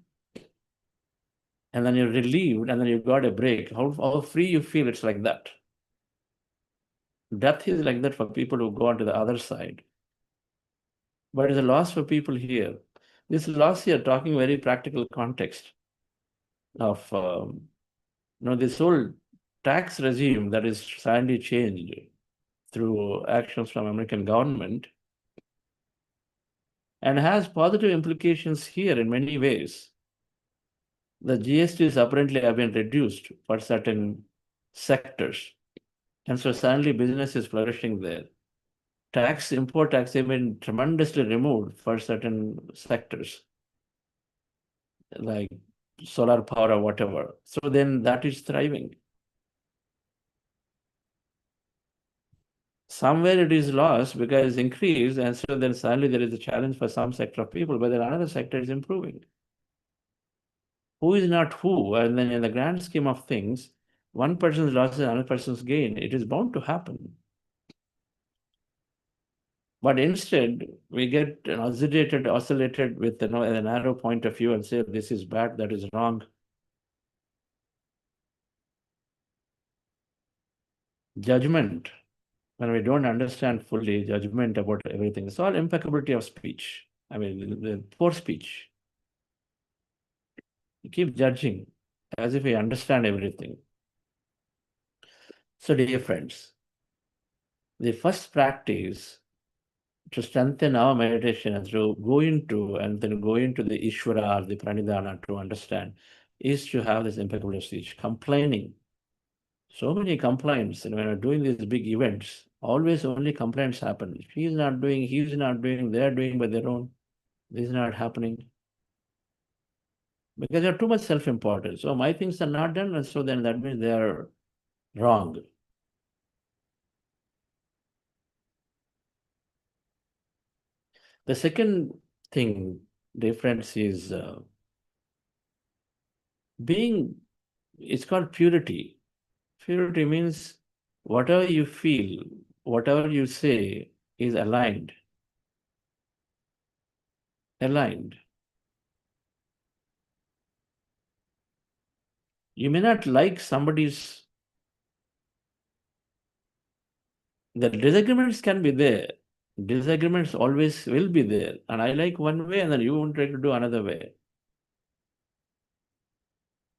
And then you're relieved, and then you got a break. How free you feel, it's like that. Death is like that for people who go on to the other side. But it's a loss for people here. This loss here, talking very practical context of, this whole tax regime that is suddenly changed through actions from American government and has positive implications here in many ways. The GSTs apparently have been reduced for certain sectors. And so suddenly business is flourishing there. Import tax have been tremendously removed for certain sectors, like solar power or whatever. So then that is thriving. Somewhere it is lost because it's increased, and so then suddenly there is a challenge for some sector of people, but then another sector is improving. Who is not who? And then in the grand scheme of things, one person's loss is another person's gain. It is bound to happen. But instead, we get oscillated with a narrow point of view and say this is bad, that is wrong. Judgment, when we don't understand fully judgment about everything, it's all impeccability of speech. I mean, the poor speech. You keep judging as if we understand everything. So, dear friends, the first practice to strengthen our meditation and through go into the Ishvara or the Pranidhana to understand is to have this impeccable speech. Complaining. So many complaints, when we're doing these big events, always only complaints happen. He's not doing, they're doing by their own. This is not happening. Because they're too much self-importance. So my things are not done, and so then that means they are wrong. The second thing, difference is it's called purity. Purity means whatever you feel, whatever you say is aligned. Aligned. You may not like somebody's. The disagreements can be there. Disagreements always will be there. And I like one way and then you won't try to do another way.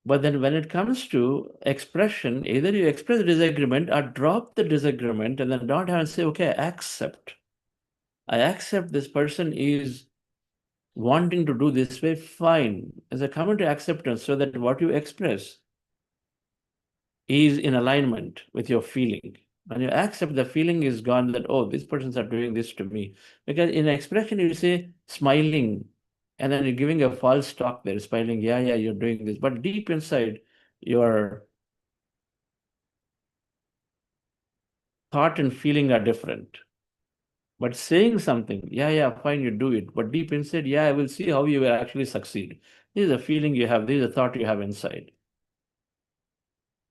But then when it comes to expression, either you express disagreement or drop the disagreement and then don't have and say, okay, I accept. I accept this person is wanting to do this way, fine. As a coming to acceptance, so that what you express is in alignment with your feeling. When you accept, the feeling is gone that, oh, these persons are doing this to me. Because in expression, you say smiling, and then you're giving a false talk there, smiling, yeah, you're doing this. But deep inside, your thought and feeling are different. But saying something, yeah, fine, you do it. But deep inside, yeah, I will see how you will actually succeed. This is a feeling you have, this is a thought you have inside.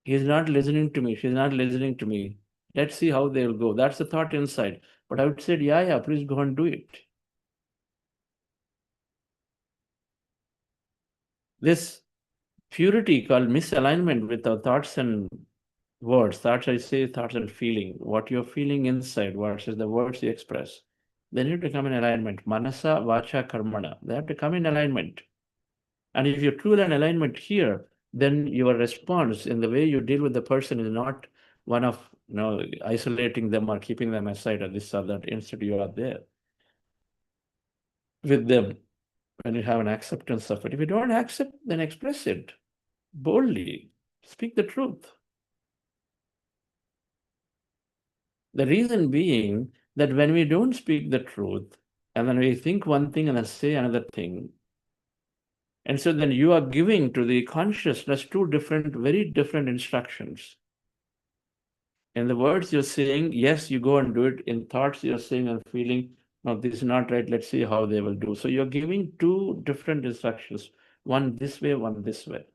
He's not listening to me, she's not listening to me. Let's see how they'll go. That's the thought inside. But I would say, yeah, please go and do it. This purity called misalignment with our thoughts and words, thoughts I say, thoughts and feeling, what you're feeling inside versus the words you express, they need to come in alignment. Manasa, vacha, karmana. They have to come in alignment. And if you're truly in alignment here, then your response in the way you deal with the person is not one of isolating them or keeping them aside or this or that. Instead, you are there with them when you have an acceptance of it. If you don't accept, then express it boldly. Speak the truth. The reason being that when we don't speak the truth, and then we think one thing and then say another thing, and so then you are giving to the consciousness two very different instructions. In the words you're saying, yes, you go and do it. In thoughts you're saying and feeling, no, this is not right. Let's see how they will do. So you're giving two different instructions, one this way, one this way.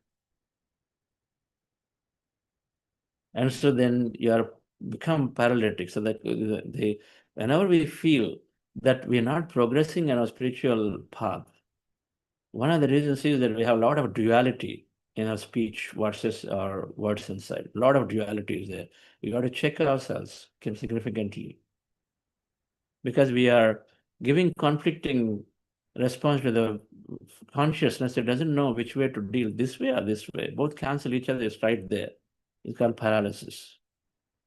And so then you are become paralytic. So that whenever we feel that we're not progressing in our spiritual path, one of the reasons is that we have a lot of duality in our speech versus our words inside. A lot of duality is there. We got to check ourselves significantly, because we are giving conflicting response to the consciousness that doesn't know which way to deal, this way or this way. Both cancel each other. It's right there. It's called paralysis.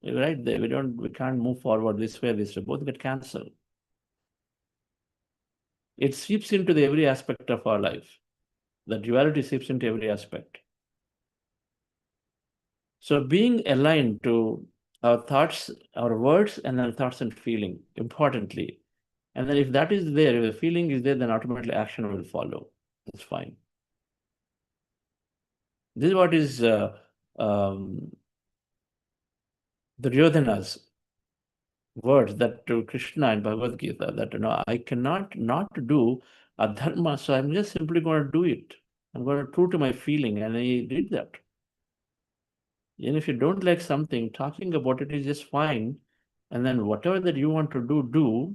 It's right there. We can't move forward this way, this way. Both get cancelled. It seeps into every aspect of our life. The duality seeps into every aspect. So being aligned to our thoughts, our words, and our thoughts and feeling, importantly. And then if that is there, if the feeling is there, then automatically action will follow. That's fine. This is what is Duryodhana's words that to Krishna in Bhagavad Gita, that I cannot not do adharma, so I'm just simply going to do it. I'm going to true to my feeling, and he did that. And if you don't like something, talking about it is just fine. And then whatever that you want to do,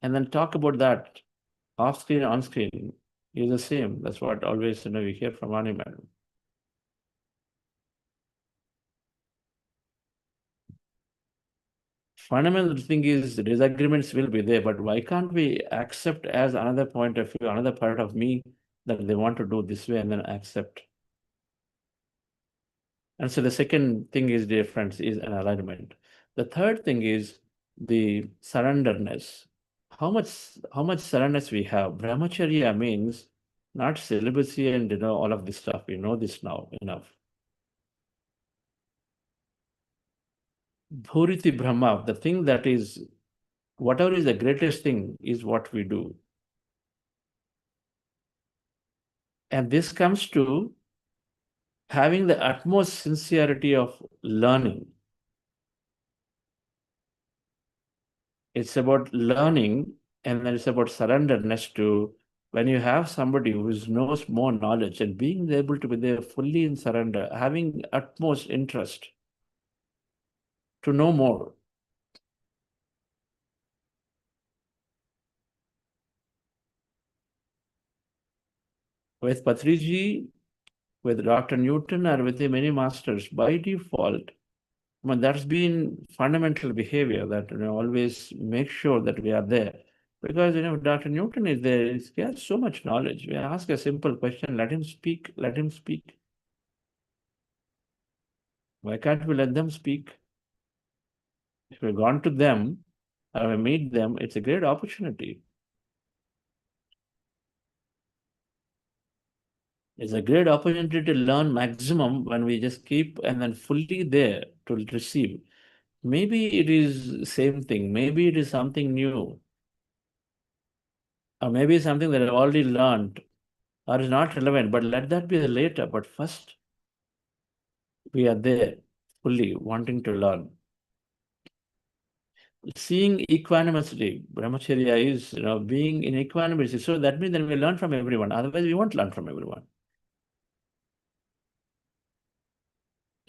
and then talk about that off screen, on screen is the same. That's what always we hear from animal. Fundamental thing is the disagreements will be there, but why can't we accept as another point of view, another part of me that they want to do this way and then accept? And so the second thing is difference is an alignment. The third thing is the surrenderness. How much surrenderness we have. Brahmacharya means not celibacy and all of this stuff. We know this now enough. Bhuriti Brahma, the thing that is, whatever is the greatest thing is what we do. And this comes to having the utmost sincerity of learning. It's about learning, and then it's about surrenderness to when you have somebody who knows more knowledge and being able to be there fully in surrender, having utmost interest to know more. With Patriji, with Dr. Newton, or with the many masters, by default, that's been fundamental behavior that always make sure that we are there. Because Dr. Newton is there, he has so much knowledge. We ask a simple question, let him speak, let him speak. Why can't we let them speak? If we've gone to them, or we meet them, it's a great opportunity. It's a great opportunity to learn maximum when we just keep and then fully there to receive. Maybe it is same thing, maybe it is something new, or maybe something that I've already learned or is not relevant, but let that be later. But first, we are there fully wanting to learn. Seeing equanimously, brahmacharya is being in equanimity. So that means then we learn from everyone. Otherwise, we won't learn from everyone.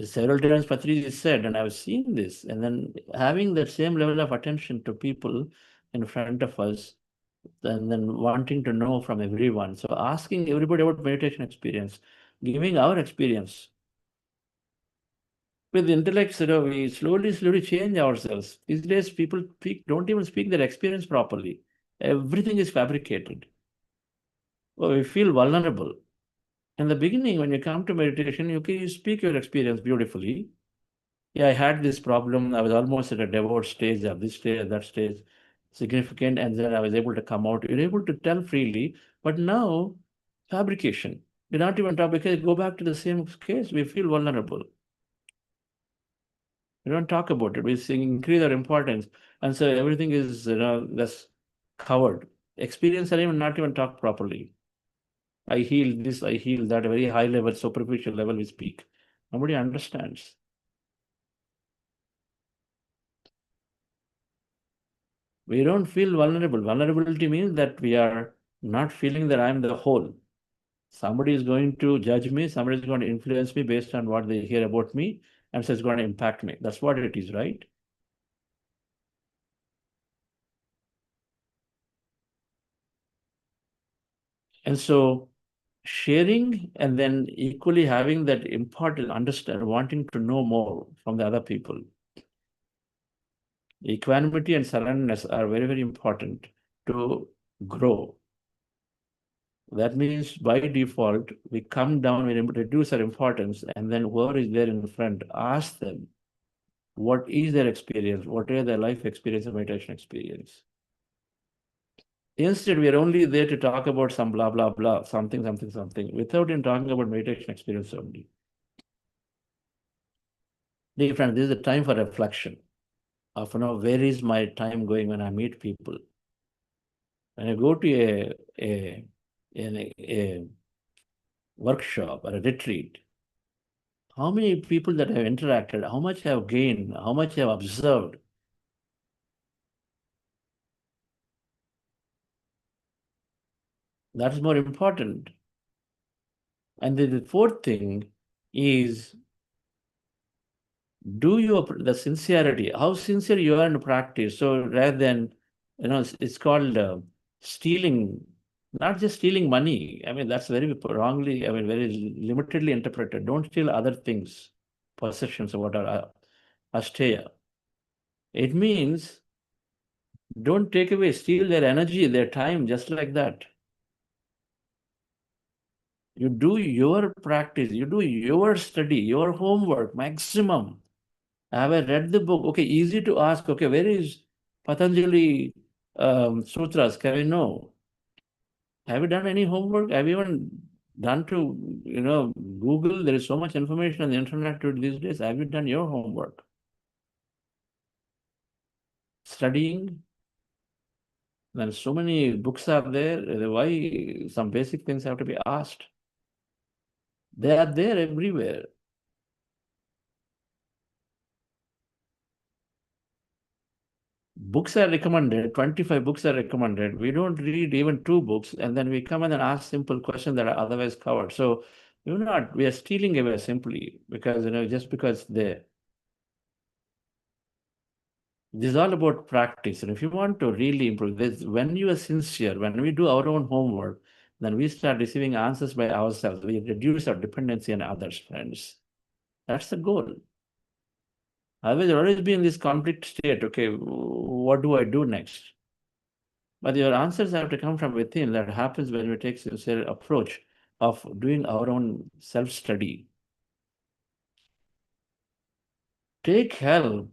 Several times Patriji said, and I've seen this, and then having that same level of attention to people in front of us, and then wanting to know from everyone. So asking everybody about meditation experience, giving our experience. With intellects, we slowly change ourselves. These days, people don't even speak their experience properly. Everything is fabricated. Well, we feel vulnerable. In the beginning, when you come to meditation, you speak your experience beautifully. Yeah, I had this problem. I was almost at a divorce stage, of this stage, that stage, significant, and then I was able to come out. You're able to tell freely, but now, fabrication. You're not even talking, because go back to the same case, we feel vulnerable. We don't talk about it. We increase our importance, and so everything is less covered. Experience and even not even talk properly. I heal this, I heal that. A very high level, superficial level, we speak. Nobody understands. We don't feel vulnerable. Vulnerability means that we are not feeling that I'm the whole. Somebody is going to judge me, somebody is going to influence me based on what they hear about me, and so it's going to impact me. That's what it is, right? And so sharing and then equally having that important understand, wanting to know more from the other people. Equanimity and surrenderness are very, very important to grow. That means by default, we come down, we reduce our importance, and then whoever is there in front, ask them, what is their experience? What are their life experience and meditation experience? Instead, we are only there to talk about some blah, blah, blah, something, without even talking about meditation experience only. Dear friend, this is a time for reflection of where is my time going when I meet people. When I go to a workshop or a retreat, how many people that have interacted, how much have gained, how much have observed. That's more important. And the fourth thing is, the sincerity, how sincere you are in practice. So rather than, it's called stealing, not just stealing money. I mean, that's very wrongly, very limitedly interpreted. Don't steal other things, possessions or what are asteya. It means don't take away, steal their energy, their time, just like that. You do your practice, you do your study, your homework, maximum. Have I read the book? Okay, easy to ask. Okay, where is Patanjali Sutras? Can we know? Have you done any homework? Have you even done to, Google? There is so much information on the internet these days. Have you done your homework? Studying? Then so many books are there. Why some basic things have to be asked? They are there everywhere. books are recommended, 25 books are recommended. We don't read even 2 books, and then we come in and ask simple questions that are otherwise covered. So we are stealing away simply because, just because this is all about practice. And if you want to really improve this, when you are sincere, when we do our own homework, then we start receiving answers by ourselves. We reduce our dependency on others, friends. That's the goal. Otherwise, you'll always be in this conflict state. Okay, what do I do next? But your answers have to come from within. That happens when we take sincere approach of doing our own self-study. Take help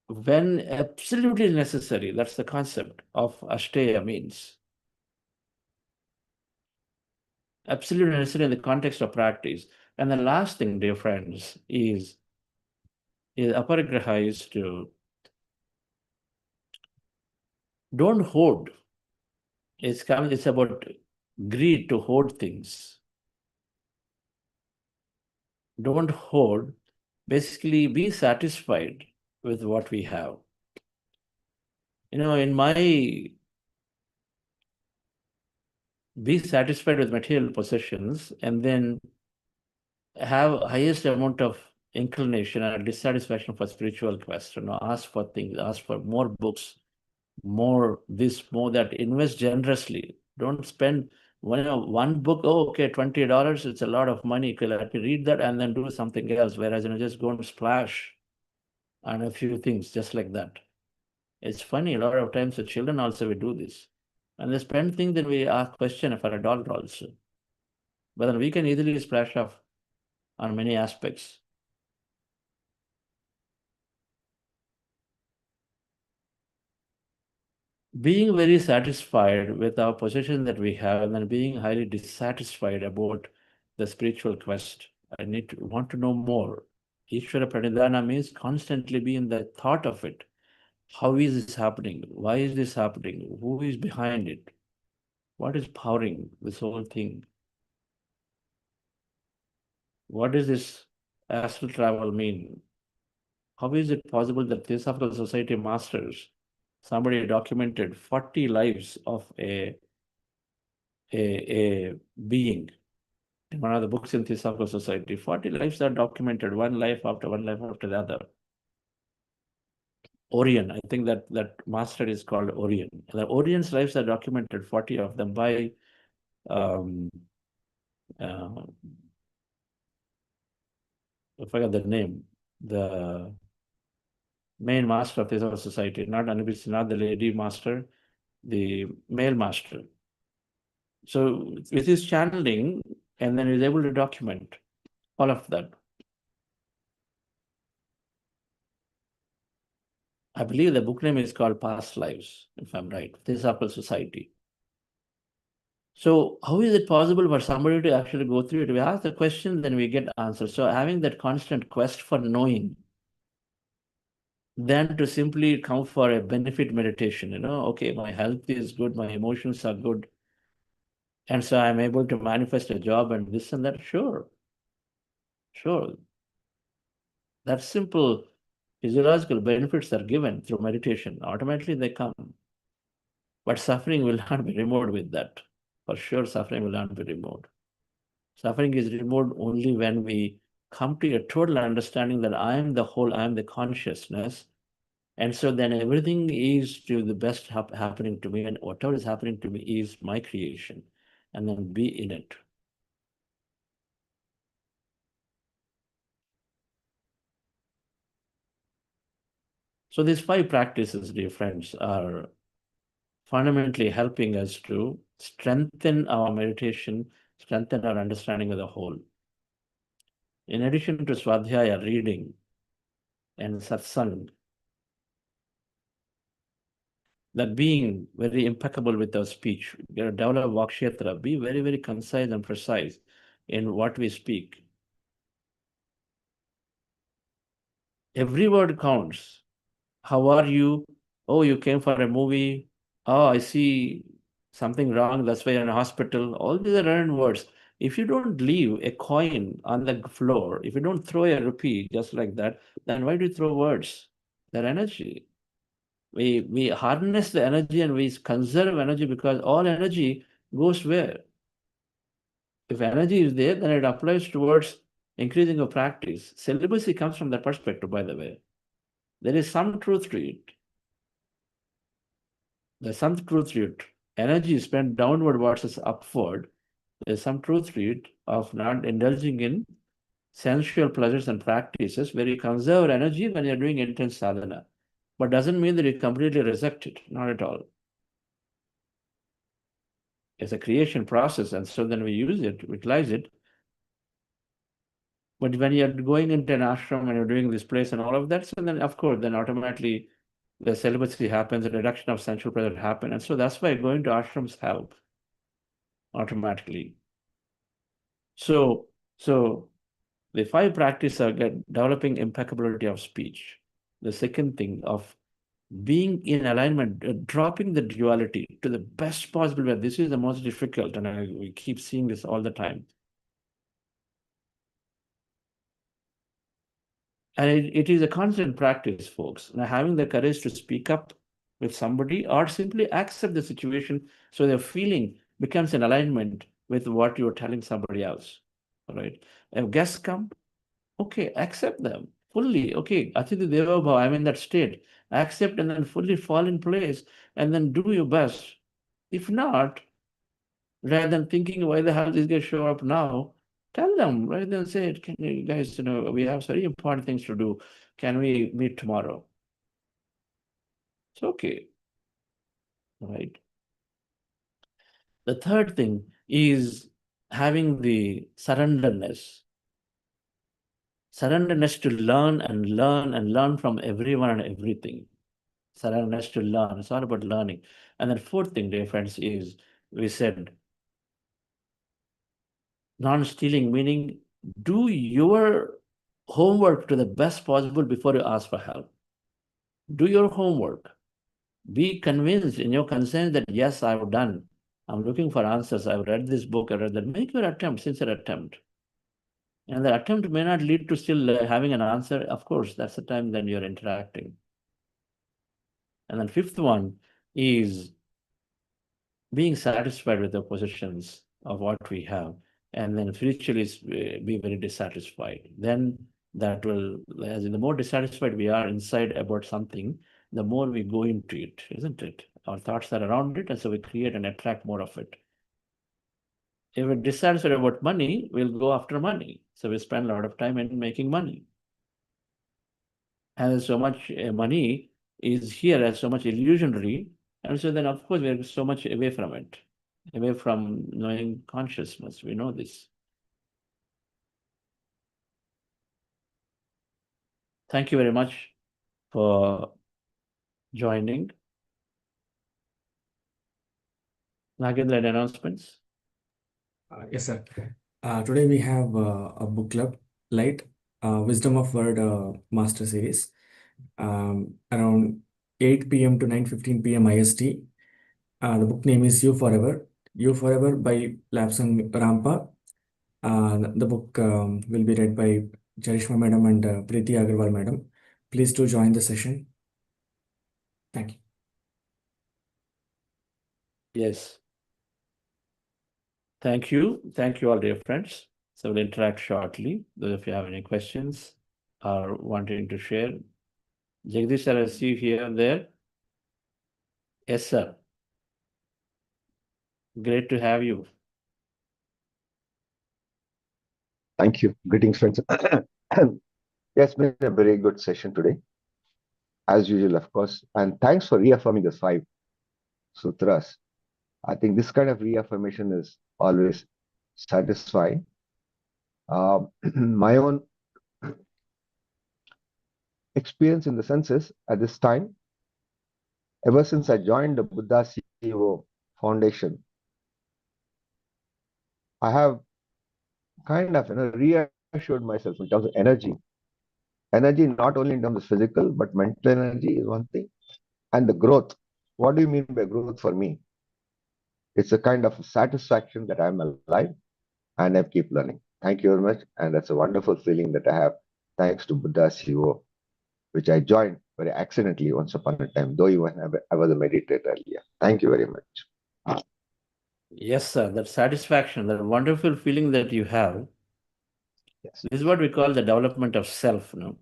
when absolutely necessary. That's the concept of Ashteya means. Absolutely necessary in the context of practice. And the last thing, dear friends, is aparigraha is to don't hoard. It's about greed to hoard things. Don't hoard. Basically, be satisfied with what we have. In my be satisfied with material possessions and then have highest amount of inclination and dissatisfaction for spiritual quest. Ask for things, ask for more books, more this, more that. Invest generously. Don't spend one book. Oh, okay, $20. It's a lot of money. Okay, let me read that and then do something else. Whereas just go and splash on a few things just like that. It's funny. A lot of times the children also will do this, and they spend things. Then we ask question for $1 also. But then we can easily splash off on many aspects. Being very satisfied with our possession that we have, and then being highly dissatisfied about the spiritual quest. I want to know more. Ishvara Pranidhana means constantly be in the thought of it. How is this happening? Why is this happening? Who is behind it? What is powering this whole thing? What does this astral travel mean? How is it possible that Theosophical Society masters, somebody documented 40 lives of a being? In one of the books in Theosophical Society, 40 lives are documented, one life after the other. Orion, I think that master is called Orion. The Orion's lives are documented, 40 of them by I forgot the name, the main master of Theosophical Society, not the lady master, the male master. So with his channeling, and then he's able to document all of that. I believe the book name is called Past Lives, if I'm right, Theosophical Society. So how is it possible for somebody to actually go through it? We ask the question, then we get answers. So having that constant quest for knowing, than to simply come for a benefit meditation, okay, my health is good, my emotions are good, and so I'm able to manifest a job and this and that. Sure. That simple physiological benefits are given through meditation. Automatically they come. But suffering will not be removed with that. For sure, suffering will not be removed. Suffering is removed only when we come to a total understanding that I am the whole, I am the consciousness. And so then everything is to the best happening to me, and whatever is happening to me is my creation, and then be in it. So these 5 practices, dear friends, are fundamentally helping us to strengthen our meditation, strengthen our understanding of the whole. In addition to Swadhyaya, reading, and satsang, that being very impeccable with our speech, develop vakshetra, be very, very concise and precise in what we speak. Every word counts. How are you? Oh, you came for a movie. Oh, I see something wrong. That's why you're in a hospital. All these are earned words. If you don't leave a coin on the floor, if you don't throw a rupee just like that, then why do you throw words? They're energy. we harness the energy and we conserve energy, because all energy goes where? If energy is there, then it applies towards increasing of practice. Celibacy comes from that perspective, by the way. There is some truth to it. There's some truth to it. Energy is spent downward versus upward. There's some truth to it of not indulging in sensual pleasures and practices where you conserve energy when you're doing intense sadhana. But doesn't mean that you completely reject it. Not at all. It's a creation process, and so then we use it, utilize it. But when you're going into an ashram and you're doing this place and all of that, so then of course, then automatically the celibacy happens, the reduction of sensual pleasure happens. And so that's why going to ashrams help automatically. So the 5 practices are developing impeccability of speech. The second thing of being in alignment, dropping the duality to the best possible way. This is the most difficult, and we keep seeing this all the time. And it is a constant practice, folks. Now, having the courage to speak up with somebody or simply accept the situation so their feeling becomes in alignment with what you're telling somebody else. All right. If guests come, okay, accept them fully. Okay, Atithi Deva Bhava, I'm in that state. Accept and then fully fall in place and then do your best. If not, rather than thinking why the hell these guys show up now, tell them, rather than say, can you guys, we have very important things to do. Can we meet tomorrow? It's okay. Right. The third thing is having the surrenderness. Surrenderness to learn and learn and learn from everyone and everything. Surrenderness to learn. It's all about learning. And then fourth thing, dear friends, is we said non-stealing, meaning do your homework to the best possible before you ask for help. Do your homework. Be convinced in your conscience that yes, I've done. I'm looking for answers. I've read this book. I read that. Make your attempt, sincere attempt. And the attempt may not lead to still having an answer. Of course, that's the time then you're interacting. And then fifth one is being satisfied with the positions of what we have, and then spiritually be very dissatisfied. Then that will, as in the more dissatisfied we are inside about something, the more we go into it, isn't it? Our thoughts are around it, and so we create and attract more of it. If we're dissatisfied about money, we'll go after money. So we spend a lot of time in making money. And so much money is here as so much illusionary. And so then, of course, we're so much away from it, away from knowing consciousness. We know this. Thank you very much for joining. Nagendra, any announcements? Yes, sir. Today we have a book club, Light, Wisdom of Word Master Series, around 8 p.m. to 9:15 p.m. IST. The book name is You Forever. You Forever by Lapsang Rampa. The book will be read by Charishma Madam and Preeti Agarwal Madam. Please do join the session. Thank you. Yes. Thank you. Thank you all, dear friends. So we'll interact shortly. Those of you have any questions or wanting to share. Jagdish, sir, I see you here and there. Yes, sir. Great to have you. Thank you. Greetings, friends. Yes, been a very good session today, as usual, of course. And thanks for reaffirming the 5 sutras. I think this kind of reaffirmation is always satisfying. My own experience in the senses at this time, ever since I joined the Buddha CEO Foundation, I have kind of reassured myself in terms of energy. Energy not only in terms of physical, but mental energy is one thing. And the growth. What do you mean by growth for me? It's a kind of satisfaction that I'm alive and I keep learning. Thank you very much. And that's a wonderful feeling that I have thanks to Buddha CEO, which I joined very accidentally once upon a time, though even I was a meditator earlier. Thank you very much. Yes, sir. That satisfaction, that wonderful feeling that you have, Yes. this is what we call the development of self. No?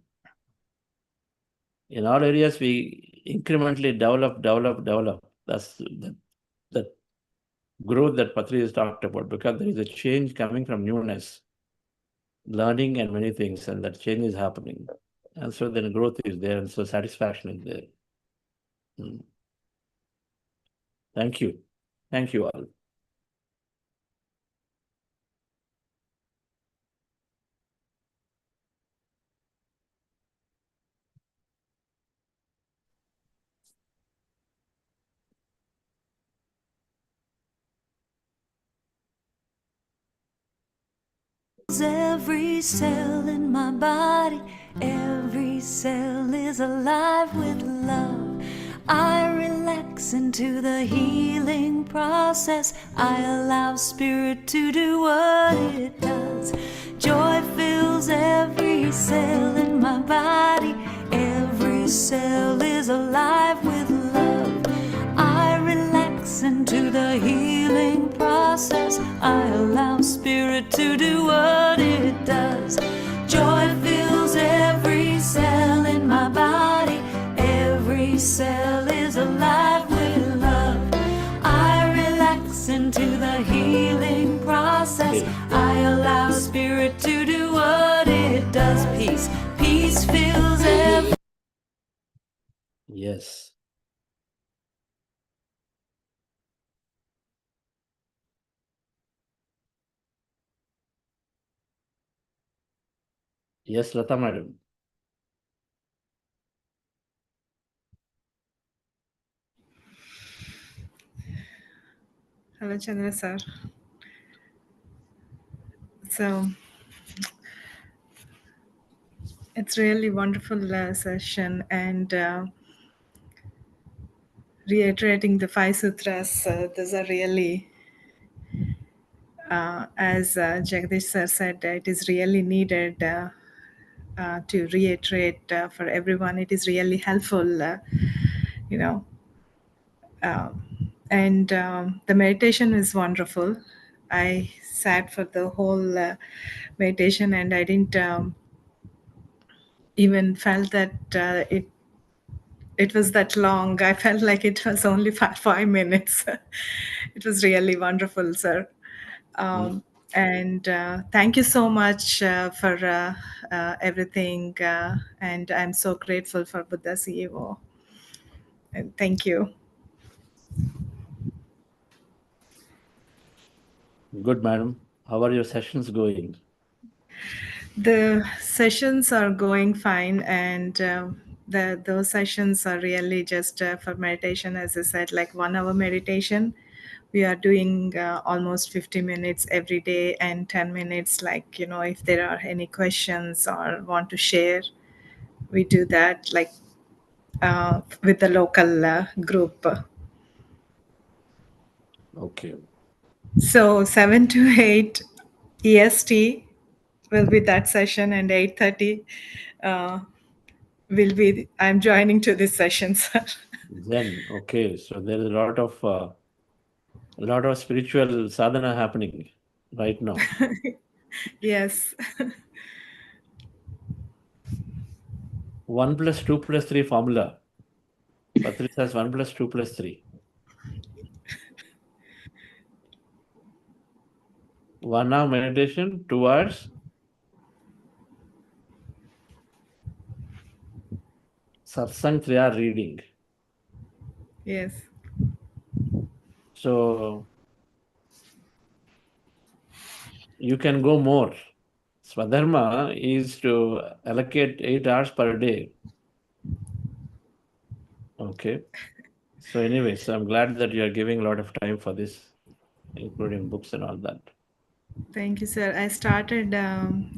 In all areas, we incrementally develop. That's the growth that Patriji has talked about, because there is a change coming from newness, learning and many things, and that change is happening. And so then growth is there, and so satisfaction is there. Thank you. Thank you all. Every cell in my body, every cell is alive with love. I relax into the healing process. I allow spirit to do what it does. Joy fills every cell in my body. Every cell is alive with love. I relax into the healing process. I allow spirit to do what it does. Joy fills every cell in my body. Every cell is alive with love. I relax into the healing process. I allow spirit to do what it does. Peace fills every. Yes. Yes, Lata madam. Hello, Chandra sir. So it's really wonderful session, and reiterating the five sutras. Those are really, as Jagdish sir said, it is really needed to reiterate for everyone. It is really helpful, you know. And the meditation is wonderful. I sat for the whole meditation, and I didn't even felt that it was that long. I felt like it was only 5 minutes. It was really wonderful, sir. And thank you so much for everything. And I'm so grateful for Buddha CEO. And thank you. Good, madam. How are your sessions going? The sessions are going fine, and those sessions are really just for meditation. As I said, like 1 hour meditation. We are doing almost 50 minutes every day, and 10 minutes, like, if there are any questions or want to share, we do that, like with the local group. Okay. So 7 to 8 EST will be that session, and 8:30 will be. I'm joining to this session, sir. ZEN. Okay. So there is a lot of spiritual sadhana happening right now. Yes. 1 plus 2 plus 3 formula. Patriji says 1 plus 2 plus 3. 1 hour meditation, 2 hours satsang, 3 hour reading. Yes. So you can go more. Swadharma is to allocate 8 hours per day. Okay. So anyway, so I'm glad that you are giving a lot of time for this, including books and all that. Thank you, sir. I started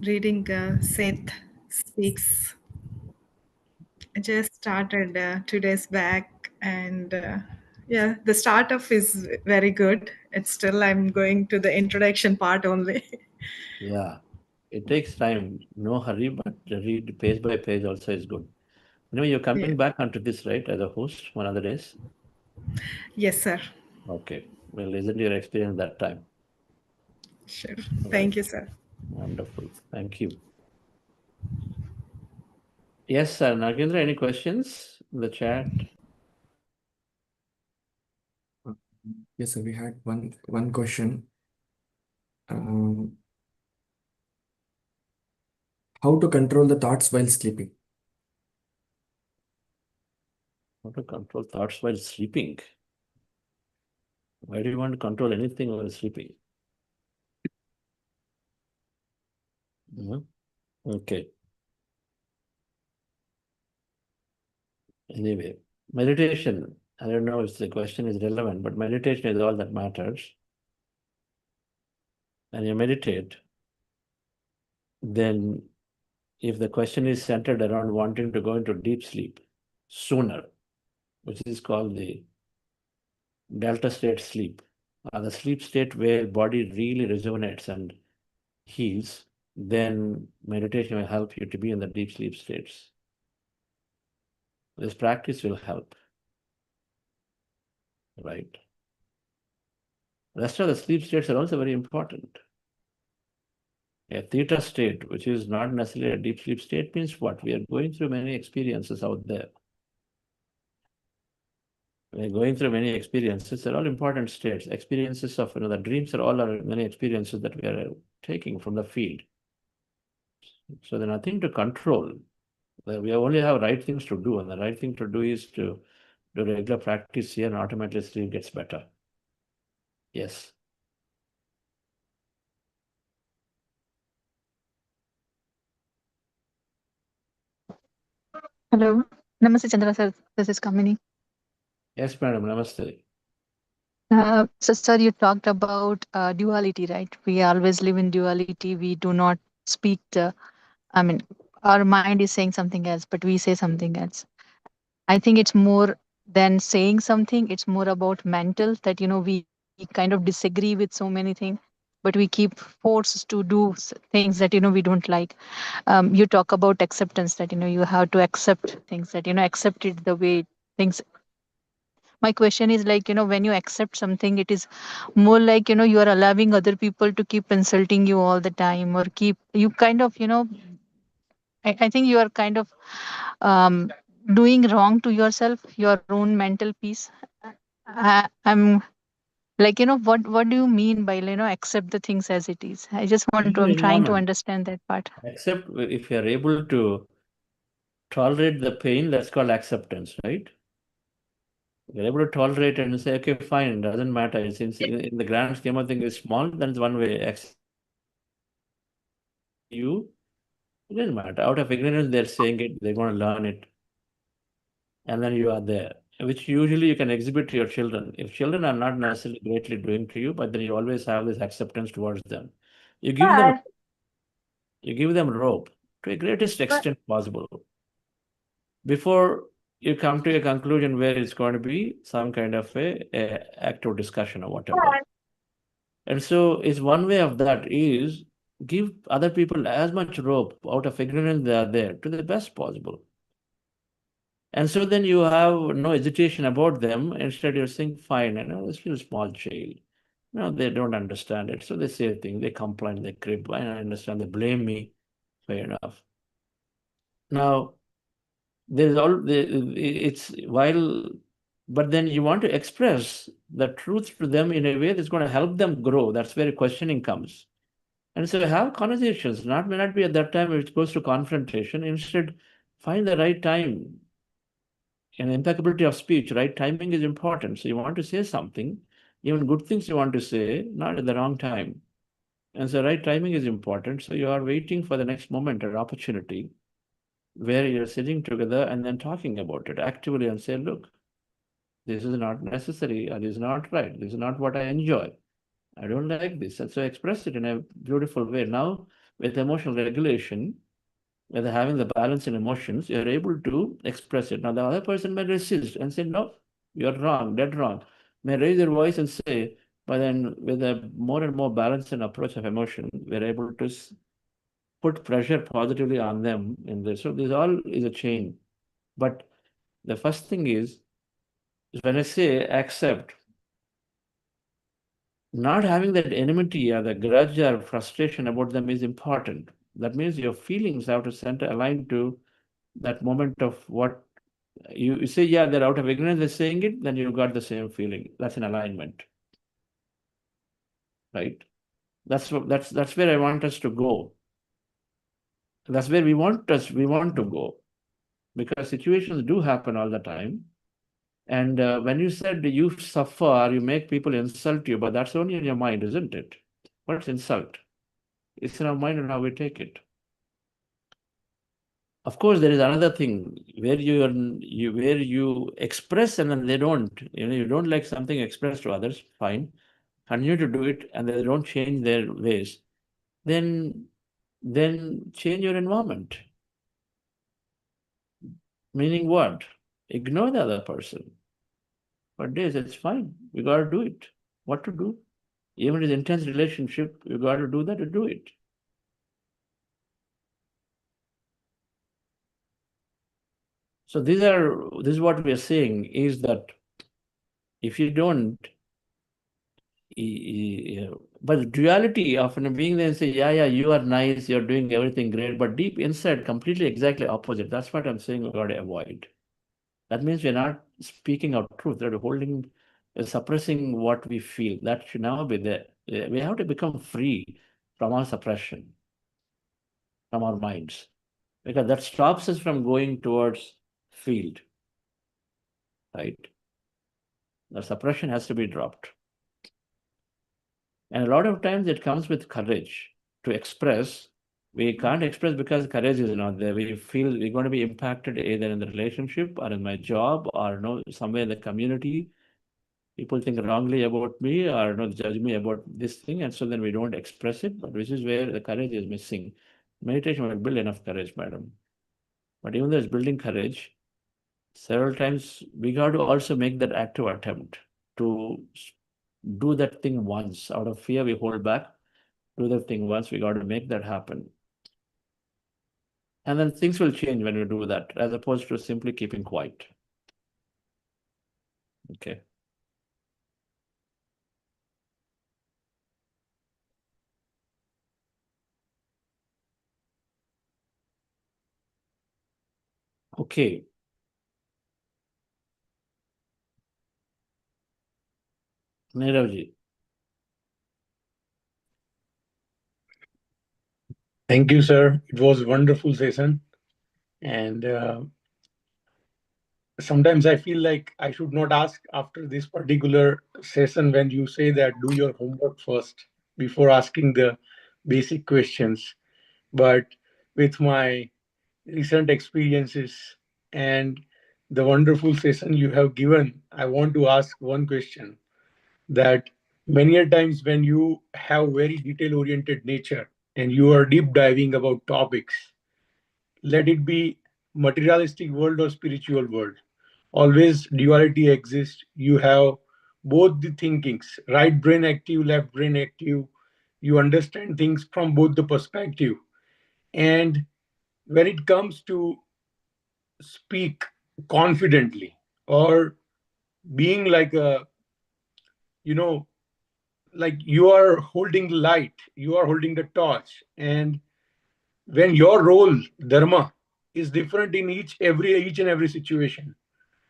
reading Sept Speaks. I just started 2 days back, and yeah, the start off is very good. It's still, I'm going to the introduction part only. Yeah. It takes time, no hurry, but read page by page also is good. Anyway, you're coming Yeah. back onto this, right, as a host one of the days? Yes, sir. Okay. We'll listen to your experience that time. Sure. Right. Thank you, sir. Wonderful. Thank you. Yes, sir. Nagendra, any questions in the chat? Yes, sir. We had one question. How to control the thoughts while sleeping? How to control thoughts while sleeping? Why do you want to control anything while sleeping? Okay. Anyway, meditation. I don't know if the question is relevant, but meditation is all that matters. And you meditate, then if the question is centered around wanting to go into deep sleep sooner, which is called the delta state sleep, the sleep state where body really rejuvenates and heals, then meditation will help you to be in the deep sleep states. This practice will help, right? The rest of the sleep states are also very important. A theta state, which is not necessarily a deep sleep state, means what? We are going through many experiences out there. We're going through many experiences. They're all important states. Experiences of, the dreams are many experiences that we are taking from the field. So there's nothing to control. We only have right things to do, and the right thing to do is to do regular practice here, and automatically sleep gets better. Yes. Hello. Namaste, Chandra sir. This is Kamini. Yes, madam. Namaste. So, sir, you talked about duality, right? We always live in duality. We do not speak I mean, our mind is saying something else, but we say something else. I think it's more than saying something. It's more about mental that, we kind of disagree with so many things, but we keep forced to do things that, we don't like. You talk about acceptance that, you have to accept things that, accept it the way things. My question is like, when you accept something, it is more like, you are allowing other people to keep insulting you all the time, or keep you kind of, I think you are kind of doing wrong to yourself, your own mental peace. I'm like, what do you mean by, accept the things as it is? I'm trying to understand that part. Except if you are able to tolerate the pain, that's called acceptance, right? You're able to tolerate and say, okay, fine, doesn't matter. Since in the grand scheme of things is small, then it's one way. It doesn't matter. Out of ignorance, they're saying it, they're going to learn it. And then you are there, which usually you can exhibit to your children. If children are not necessarily greatly doing to you, but then you always have this acceptance towards them. You give them rope to a greatest extent possible before you come to a conclusion where it's going to be some kind of a active discussion or whatever. And so it's one way of that is give other people as much rope out of ignorance they are there to the best possible. And so then you have no hesitation about them. Instead, you're saying, fine, this little small child. They don't understand it. So they say things, they complain, they crib. I understand, they blame me. Fair enough. Now, but then you want to express the truth to them in a way that's going to help them grow. That's where questioning comes. And so have conversations. May not be at that time it's supposed to confrontation. Instead, find the right time. And impeccability of speech, right? Timing is important. So you want to say something, even good things you want to say, not at the wrong time. And so right timing is important. So you are waiting for the next moment or opportunity where you're sitting together and then talking about it actively and say, look, this is not necessary, or this is not right. This is not what I enjoy. I don't like this. And so express it in a beautiful way. Now, with emotional regulation, with having the balance in emotions, you're able to express it. Now, the other person may resist and say, no, you're wrong, dead wrong. May raise their voice and say, but then with a more and more balanced and approach of emotion, we're able to put pressure positively on them in this. So this all is a chain. But the first thing is when I say accept, not having that enmity or the grudge or frustration about them is important. That means your feelings have to center align to that moment of what you say, yeah, they're out of ignorance, they're saying it, then you got the same feeling. That's an alignment. Right? That's where I want us to go. That's where we want to go. Because situations do happen all the time. And when you said you suffer, you make people insult you, but that's only in your mind, isn't it? What's insult? It's in our mind and how we take it. Of course, there is another thing where you express and then they don't. You don't like something expressed to others, fine. Continue to do it, and they don't change their ways. Then change your environment. Meaning what? Ignore the other person. But days, it's fine. We got to do it. What to do? Even in an intense relationship, you got to do that to do it. So this is what we are saying is that if you don't, but duality often being there and say, yeah, you are nice, you're doing everything great, but deep inside, completely exactly opposite. That's what I'm saying we got to avoid. That means we're not speaking our truth, we're holding, suppressing what we feel. That should never be there. We have to become free from our suppression, from our minds, because that stops us from going towards field, right? The suppression has to be dropped. And a lot of times it comes with courage to express. We can't express because courage is not there. We feel we're going to be impacted either in the relationship or in my job or somewhere in the community. People think wrongly about me or judge me about this thing, and so then we don't express it, but which is where the courage is missing. Meditation will build enough courage, madam. But even though it's building courage, several times we got to also make that active attempt to do that thing once. Out of fear, we hold back. Do that thing once. We got to make that happen. And then things will change when we do that, as opposed to simply keeping quiet. Okay. Okay. Niravji. Thank you, sir. It was a wonderful session. And sometimes I feel like I should not ask after this particular session when you say that do your homework first before asking the basic questions. But with my recent experiences and the wonderful session you have given, I want to ask one question that many a times when you have very detail-oriented nature and you are deep diving about topics, let it be materialistic world or spiritual world, always duality exists. You have both the thinkings, right brain active, left brain active. You understand things from both the perspective. And when it comes to speak confidently or being like like you are holding the light, you are holding the torch, and when your role, dharma, is different in each and every situation.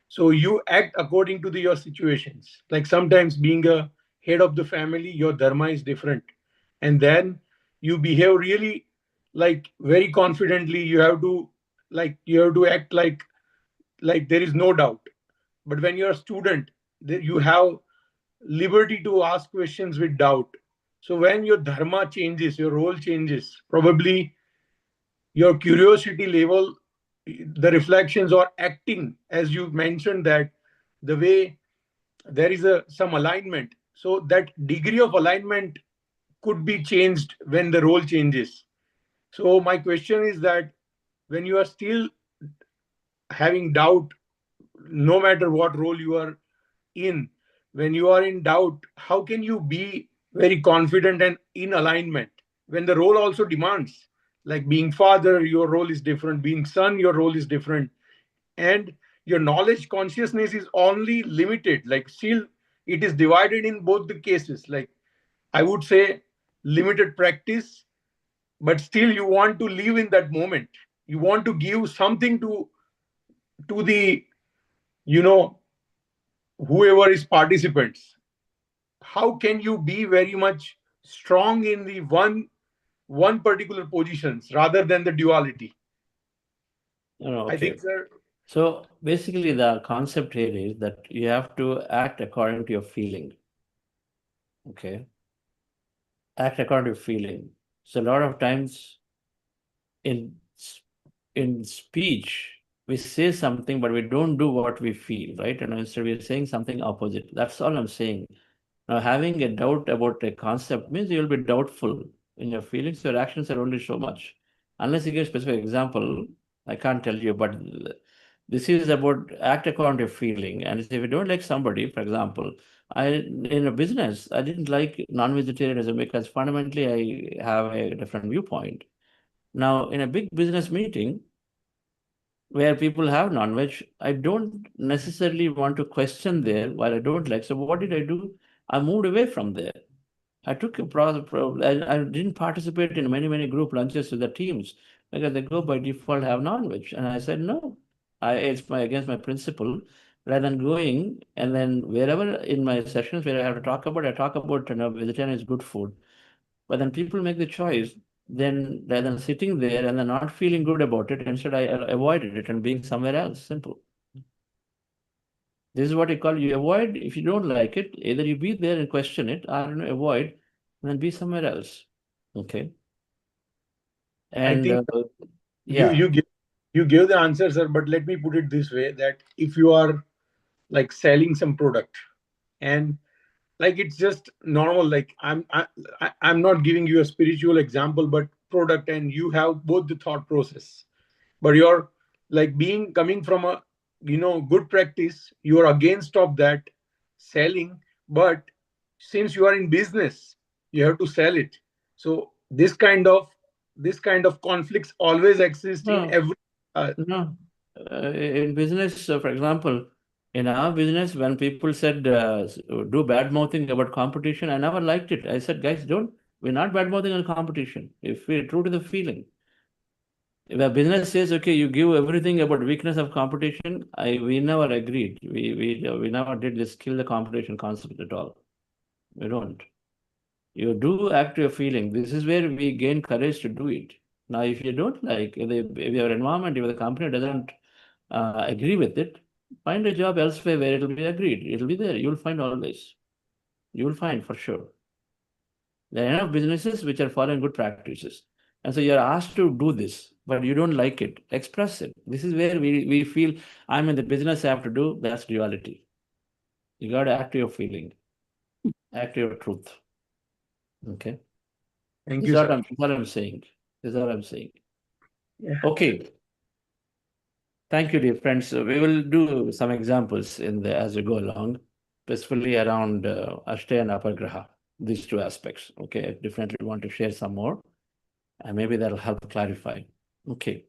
So you act according to your situations. Like sometimes being a head of the family, your dharma is different. And then you behave really like very confidently. You have to act like there is no doubt. But when you're a student, you have liberty to ask questions with doubt. So when your dharma changes, your role changes, probably your curiosity level, the reflections or acting, as you mentioned, that the way there is some alignment. So that degree of alignment could be changed when the role changes. So my question is that when you are still having doubt, no matter what role you are in, when you are in doubt, how can you be very confident and in alignment when the role also demands? Like being father, your role is different. Being son, your role is different. and your knowledge consciousness is only limited, like still it is divided in both the cases, like I would say limited practice, but still you want to live in that moment. You want to give something to the, you know, whoever is participants. How can you be very much strong in the one particular positions rather than the duality? No, I think, okay. sir, So basically, the concept here is that you have to act according to your feeling. Okay. Act according to your feeling. So a lot of times in speech, we say something, but we don't do what we feel, right? And instead we're saying something opposite. That's all I'm saying. Now, having a doubt about a concept means you'll be doubtful in your feelings. Your actions are only so much. Unless you give a specific example, I can't tell you, but this is about act according to your feeling. And if you don't like somebody, for example, in a business, I didn't like non-vegetarianism because fundamentally I have a different viewpoint. Now, in a big business meeting where people have non-veg, I don't necessarily want to question there while I don't like. So what did I do? I moved away from there. I took a I didn't participate in many group lunches with the teams because they go by default have non-veg. And I said, no, it's against my principle. Rather than going and then wherever in my sessions where I have to talk about, vegetarian is good food. But then people make the choice, then rather than sitting there and then not feeling good about it, instead I avoided it and being somewhere else. Simple. This is what I call you avoid. If you don't like it, either you be there and question it, or avoid, and then be somewhere else. Okay. I And think yeah, you give the answer, sir, but let me put it this way, that if you are like selling some product and like it's just normal, like I'm not giving you a spiritual example, but product, and you have both the thought process, but you're like being coming from a, you know, good practice, you are against of that selling, but since you are in business you have to sell it. So this kind of conflicts always exist in no, every no. In business, for example, in our business, when people said do bad mouthing about competition, I never liked it. I said, guys, don't. We're not bad mouthing on competition. If we're true to the feeling. If a business says, okay, you give everything about weakness of competition, we never agreed. We never did this kill the competition concept at all. We don't. You do act your feeling. This is where we gain courage to do it. Now, if you don't like, if your environment, if the company doesn't agree with it, find a job elsewhere where it'll be agreed. It'll be there. You'll find always. You'll find for sure. There are enough businesses which are following good practices. And so you're asked to do this, but you don't like it. Express it. This is where we feel I'm in the business, I have to do. That's duality. You got to act your feeling, act your truth. Okay. Thank This you, is what sir. I'm saying. This is what I'm saying. Yeah. Okay. Thank you, dear friends. We will do some examples as we go along, specifically around Ashtaya and Apagraha, these two aspects. Okay. I definitely want to share some more. And maybe that'll help clarify. Okay.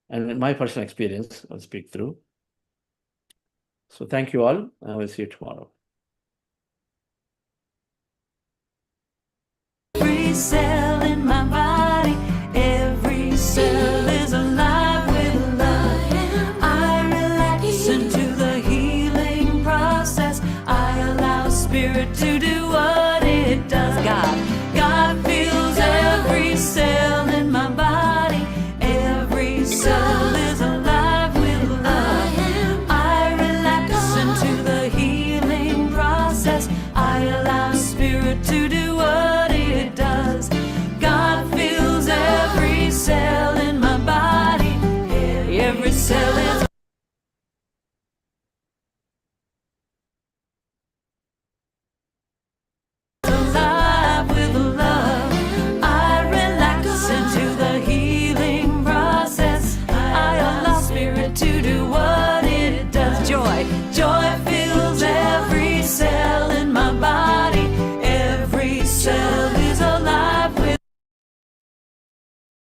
And in my personal experience, I'll speak through. So thank you all. I will see you tomorrow. Every cell